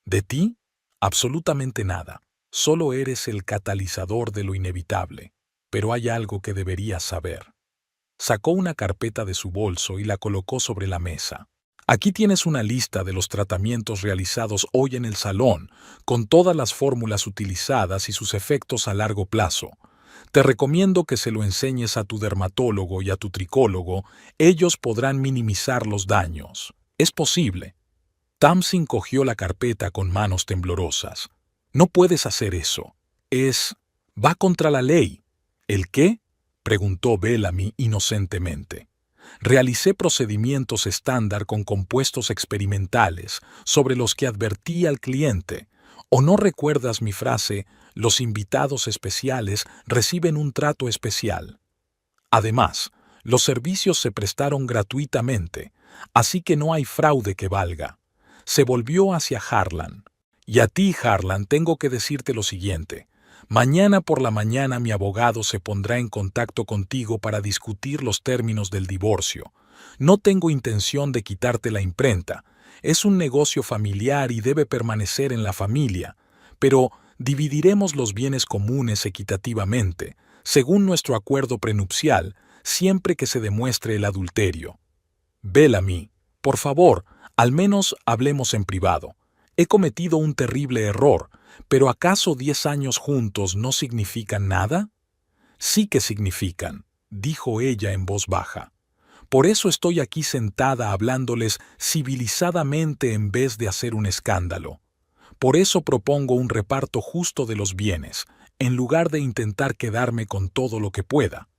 ¿De ti? Absolutamente nada. Solo eres el catalizador de lo inevitable. Pero hay algo que deberías saber. Sacó una carpeta de su bolso y la colocó sobre la mesa. Aquí tienes una lista de los tratamientos realizados hoy en el salón, con todas las fórmulas utilizadas y sus efectos a largo plazo. Te recomiendo que se lo enseñes a tu dermatólogo y a tu tricólogo. Ellos podrán minimizar los daños. Es posible. Tamsin cogió la carpeta con manos temblorosas. No puedes hacer eso. Va contra la ley. ¿El qué? Preguntó Bellamy inocentemente. Realicé procedimientos estándar con compuestos experimentales sobre los que advertí al cliente. ¿O no recuerdas mi frase, los invitados especiales reciben un trato especial? Además, los servicios se prestaron gratuitamente, así que no hay fraude que valga. Se volvió hacia Harlan. Y a ti, Harlan, tengo que decirte lo siguiente. Mañana por la mañana mi abogado se pondrá en contacto contigo para discutir los términos del divorcio. No tengo intención de quitarte la imprenta. Es un negocio familiar y debe permanecer en la familia. Pero dividiremos los bienes comunes equitativamente, según nuestro acuerdo prenupcial, siempre que se demuestre el adulterio. Bellamy, por favor, al menos hablemos en privado. He cometido un terrible error, pero ¿acaso 10 años juntos no significan nada? Sí que significan, dijo ella en voz baja. Por eso estoy aquí sentada hablándoles civilizadamente en vez de hacer un escándalo. Por eso propongo un reparto justo de los bienes, en lugar de intentar quedarme con todo lo que pueda.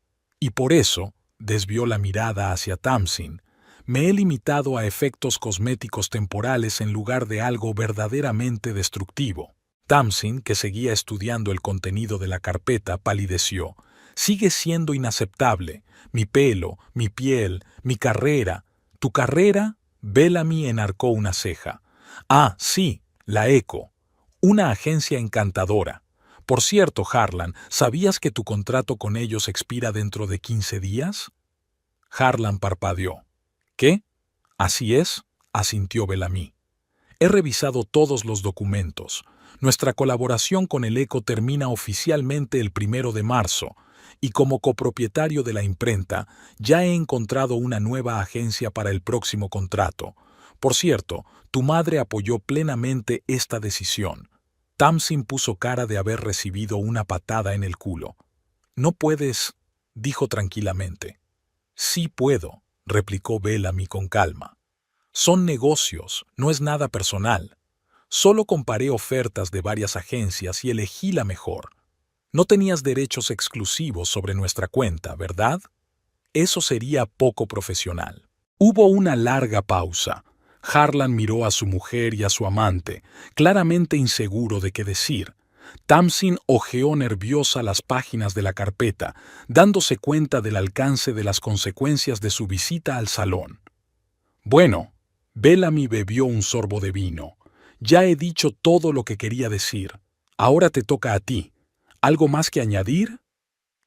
Y por eso, desvió la mirada hacia Tamsin, me he limitado a efectos cosméticos temporales en lugar de algo verdaderamente destructivo. Tamsin, que seguía estudiando el contenido de la carpeta, palideció. Sigue siendo inaceptable. Mi pelo, mi piel, mi carrera. ¿Tu carrera? Bellamy enarcó una ceja. Ah, sí, la ECO. Una agencia encantadora. Por cierto, Harlan, ¿sabías que tu contrato con ellos expira dentro de 15 días? Harlan parpadeó. ¿Qué? Así es, asintió Bellamy. He revisado todos los documentos. Nuestra colaboración con el ECO termina oficialmente el 1 de marzo, y como copropietario de la imprenta, ya he encontrado una nueva agencia para el próximo contrato. Por cierto, tu madre apoyó plenamente esta decisión. Tamsin puso cara de haber recibido una patada en el culo. No puedes, dijo tranquilamente. Sí puedo, replicó Bellamy con calma. Son negocios, no es nada personal. Solo comparé ofertas de varias agencias y elegí la mejor. No tenías derechos exclusivos sobre nuestra cuenta, ¿verdad? Eso sería poco profesional. Hubo una larga pausa. Harlan miró a su mujer y a su amante, claramente inseguro de qué decir. Tamsin hojeó nerviosa las páginas de la carpeta, dándose cuenta del alcance de las consecuencias de su visita al salón. Bueno, Bellamy bebió un sorbo de vino. Ya he dicho todo lo que quería decir. Ahora te toca a ti. ¿Algo más que añadir?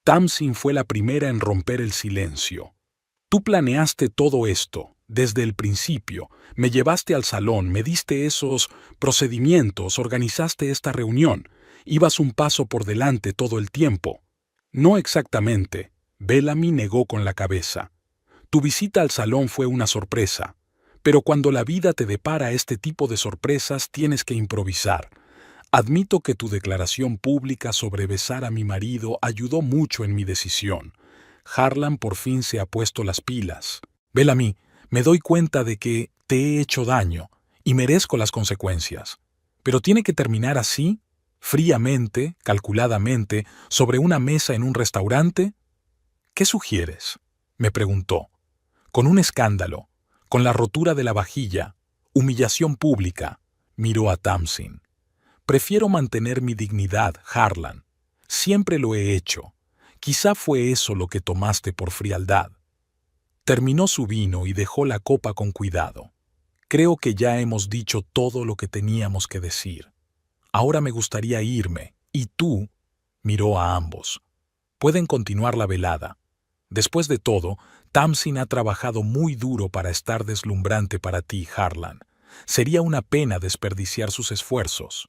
Tamsin fue la primera en romper el silencio. Tú planeaste todo esto, desde el principio. Me llevaste al salón, me diste esos procedimientos, organizaste esta reunión. Ibas un paso por delante todo el tiempo. No exactamente. Bellamy negó con la cabeza. Tu visita al salón fue una sorpresa. Pero cuando la vida te depara este tipo de sorpresas, tienes que improvisar. Admito que tu declaración pública sobre besar a mi marido ayudó mucho en mi decisión. Harlan por fin se ha puesto las pilas. Bellamy, me doy cuenta de que te he hecho daño y merezco las consecuencias. Pero tiene que terminar así, fríamente, calculadamente, sobre una mesa en un restaurante. ¿Qué sugieres?, me preguntó. Con un escándalo, con la rotura de la vajilla, humillación pública, miró a Tamsin. Prefiero mantener mi dignidad, Harlan. Siempre lo he hecho. Quizá fue eso lo que tomaste por frialdad. Terminó su vino y dejó la copa con cuidado. Creo que ya hemos dicho todo lo que teníamos que decir. Ahora me gustaría irme, y tú, miró a ambos. Pueden continuar la velada. Después de todo, Tamsin ha trabajado muy duro para estar deslumbrante para ti, Harlan. Sería una pena desperdiciar sus esfuerzos.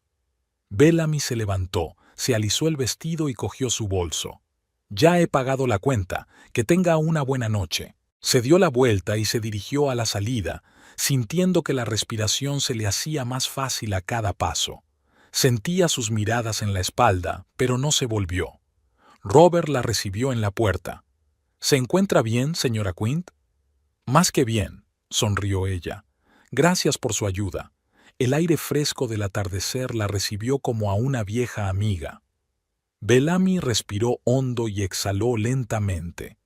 Bellamy se levantó, se alisó el vestido y cogió su bolso. Ya he pagado la cuenta, que tenga una buena noche. Se dio la vuelta y se dirigió a la salida, sintiendo que la respiración se le hacía más fácil a cada paso. Sentía sus miradas en la espalda, pero no se volvió. Robert la recibió en la puerta. ¿Se encuentra bien, señora Quint? Más que bien, sonrió ella. Gracias por su ayuda. El aire fresco del atardecer la recibió como a una vieja amiga. Bellamy respiró hondo y exhaló lentamente.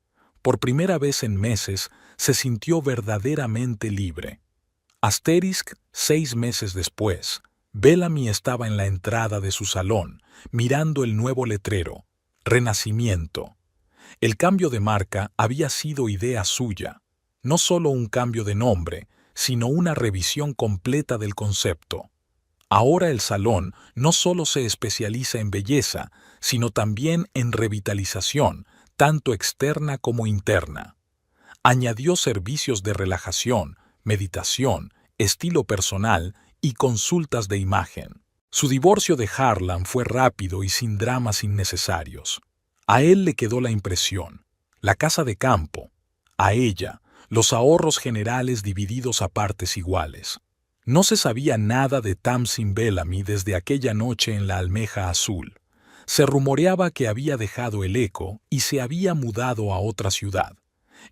Por primera vez en meses se sintió verdaderamente libre. 6 meses después, Bellamy estaba en la entrada de su salón, mirando el nuevo letrero, Renacimiento. El cambio de marca había sido idea suya, no solo un cambio de nombre, sino una revisión completa del concepto. Ahora el salón no solo se especializa en belleza, sino también en revitalización, tanto externa como interna. Añadió servicios de relajación, meditación, estilo personal y consultas de imagen. Su divorcio de Harlan fue rápido y sin dramas innecesarios. A él le quedó la impresión, la casa de campo. A ella, los ahorros generales divididos a partes iguales. No se sabía nada de Tamsin Bellamy desde aquella noche en la Almeja Azul. Se rumoreaba que había dejado el Eco y se había mudado a otra ciudad.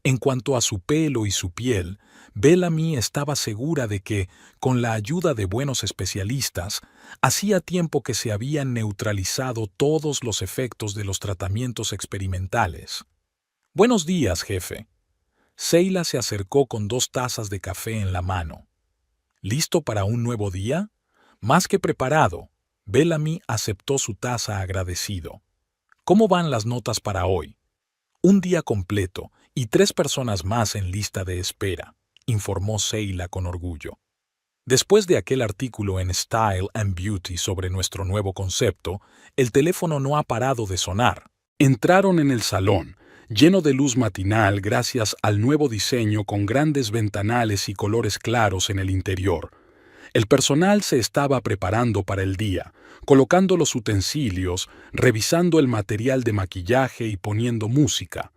En cuanto a su pelo y su piel, Bellamy estaba segura de que, con la ayuda de buenos especialistas, hacía tiempo que se habían neutralizado todos los efectos de los tratamientos experimentales. «Buenos días, jefe». Seila se acercó con 2 tazas de café en la mano. ¿Listo para un nuevo día? Más que preparado. Bellamy aceptó su taza agradecido. ¿Cómo van las notas para hoy? Un día completo y 3 personas más en lista de espera, informó Seila con orgullo. Después de aquel artículo en Style and Beauty sobre nuestro nuevo concepto, el teléfono no ha parado de sonar. Entraron en el salón, lleno de luz matinal gracias al nuevo diseño con grandes ventanales y colores claros en el interior. El personal se estaba preparando para el día, colocando los utensilios, revisando el material de maquillaje y poniendo música.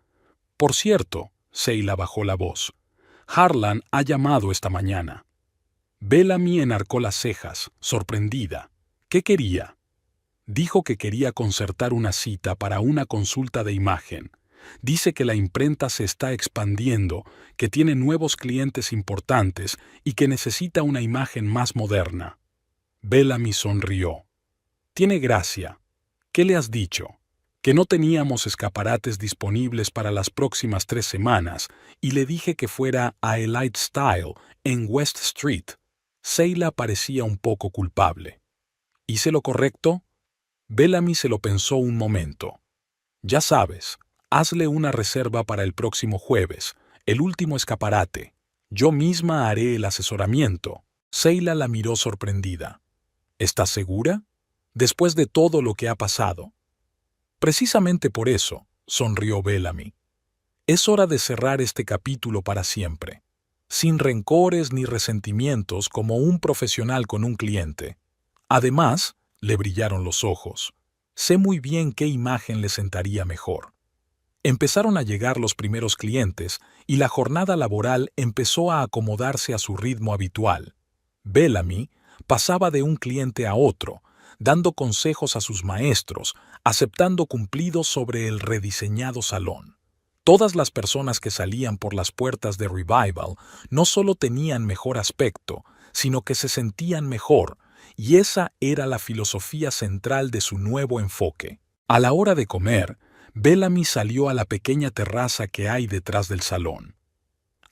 Por cierto, Seila bajó la voz. Harlan ha llamado esta mañana. Bellamy enarcó las cejas, sorprendida. ¿Qué quería? Dijo que quería concertar una cita para una consulta de imagen. Dice que la imprenta se está expandiendo, que tiene nuevos clientes importantes y que necesita una imagen más moderna. Bellamy sonrió. Tiene gracia. ¿Qué le has dicho? Que no teníamos escaparates disponibles para las próximas 3 semanas y le dije que fuera a Elite Style en West Street. Seila parecía un poco culpable. ¿Hice lo correcto? Bellamy se lo pensó un momento. Ya sabes. Hazle una reserva para el próximo jueves, el último escaparate. Yo misma haré el asesoramiento. Seila la miró sorprendida. ¿Estás segura? Después de todo lo que ha pasado. Precisamente por eso, sonrió Bellamy. Es hora de cerrar este capítulo para siempre, sin rencores ni resentimientos como un profesional con un cliente. Además, le brillaron los ojos. Sé muy bien qué imagen le sentaría mejor. Empezaron a llegar los primeros clientes y la jornada laboral empezó a acomodarse a su ritmo habitual. Bellamy pasaba de un cliente a otro, dando consejos a sus maestros, aceptando cumplidos sobre el rediseñado salón. Todas las personas que salían por las puertas de Revival no solo tenían mejor aspecto, sino que se sentían mejor, y esa era la filosofía central de su nuevo enfoque. A la hora de comer, Bellamy salió a la pequeña terraza que hay detrás del salón.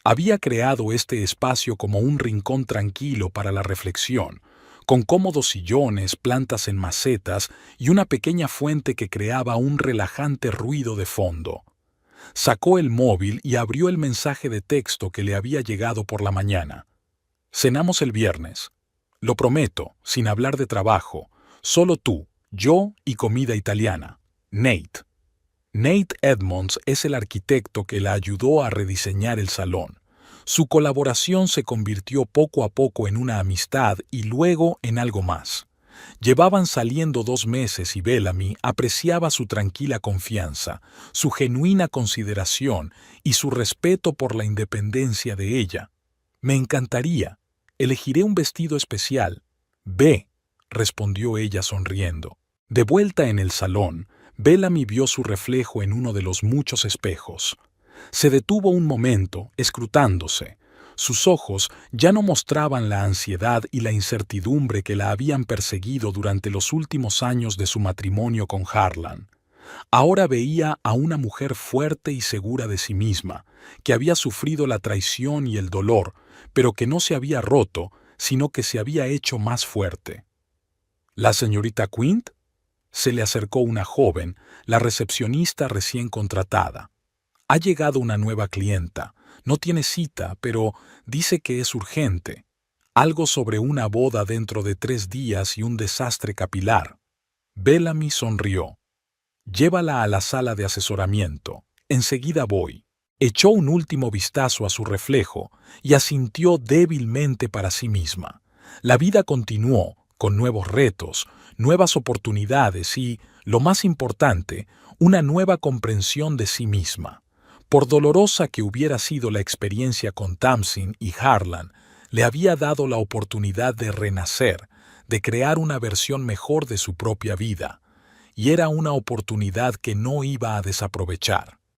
Había creado este espacio como un rincón tranquilo para la reflexión, con cómodos sillones, plantas en macetas y una pequeña fuente que creaba un relajante ruido de fondo. Sacó el móvil y abrió el mensaje de texto que le había llegado por la mañana. Cenamos el viernes. Lo prometo, sin hablar de trabajo. Solo tú, yo y comida italiana. Nate. Nate Edmonds es el arquitecto que la ayudó a rediseñar el salón. Su colaboración se convirtió poco a poco en una amistad y luego en algo más. Llevaban saliendo 2 meses y Bellamy apreciaba su tranquila confianza, su genuina consideración y su respeto por la independencia de ella. Me encantaría. Elegiré un vestido especial. Ve, respondió ella sonriendo. De vuelta en el salón, Bellamy vio su reflejo en uno de los muchos espejos. Se detuvo un momento, escrutándose. Sus ojos ya no mostraban la ansiedad y la incertidumbre que la habían perseguido durante los últimos años de su matrimonio con Harlan. Ahora veía a una mujer fuerte y segura de sí misma, que había sufrido la traición y el dolor, pero que no se había roto, sino que se había hecho más fuerte. ¿La señorita Quint? Se le acercó una joven, la recepcionista recién contratada. Ha llegado una nueva clienta. No tiene cita, pero dice que es urgente. Algo sobre una boda dentro de 3 días y un desastre capilar. Bellamy sonrió. Llévala a la sala de asesoramiento. Enseguida voy. Echó un último vistazo a su reflejo y asintió débilmente para sí misma. La vida continuó, con nuevos retos, nuevas oportunidades y, lo más importante, una nueva comprensión de sí misma. Por dolorosa que hubiera sido la experiencia con Tamsin y Harlan, le había dado la oportunidad de renacer, de crear una versión mejor de su propia vida, y era una oportunidad que no iba a desaprovechar.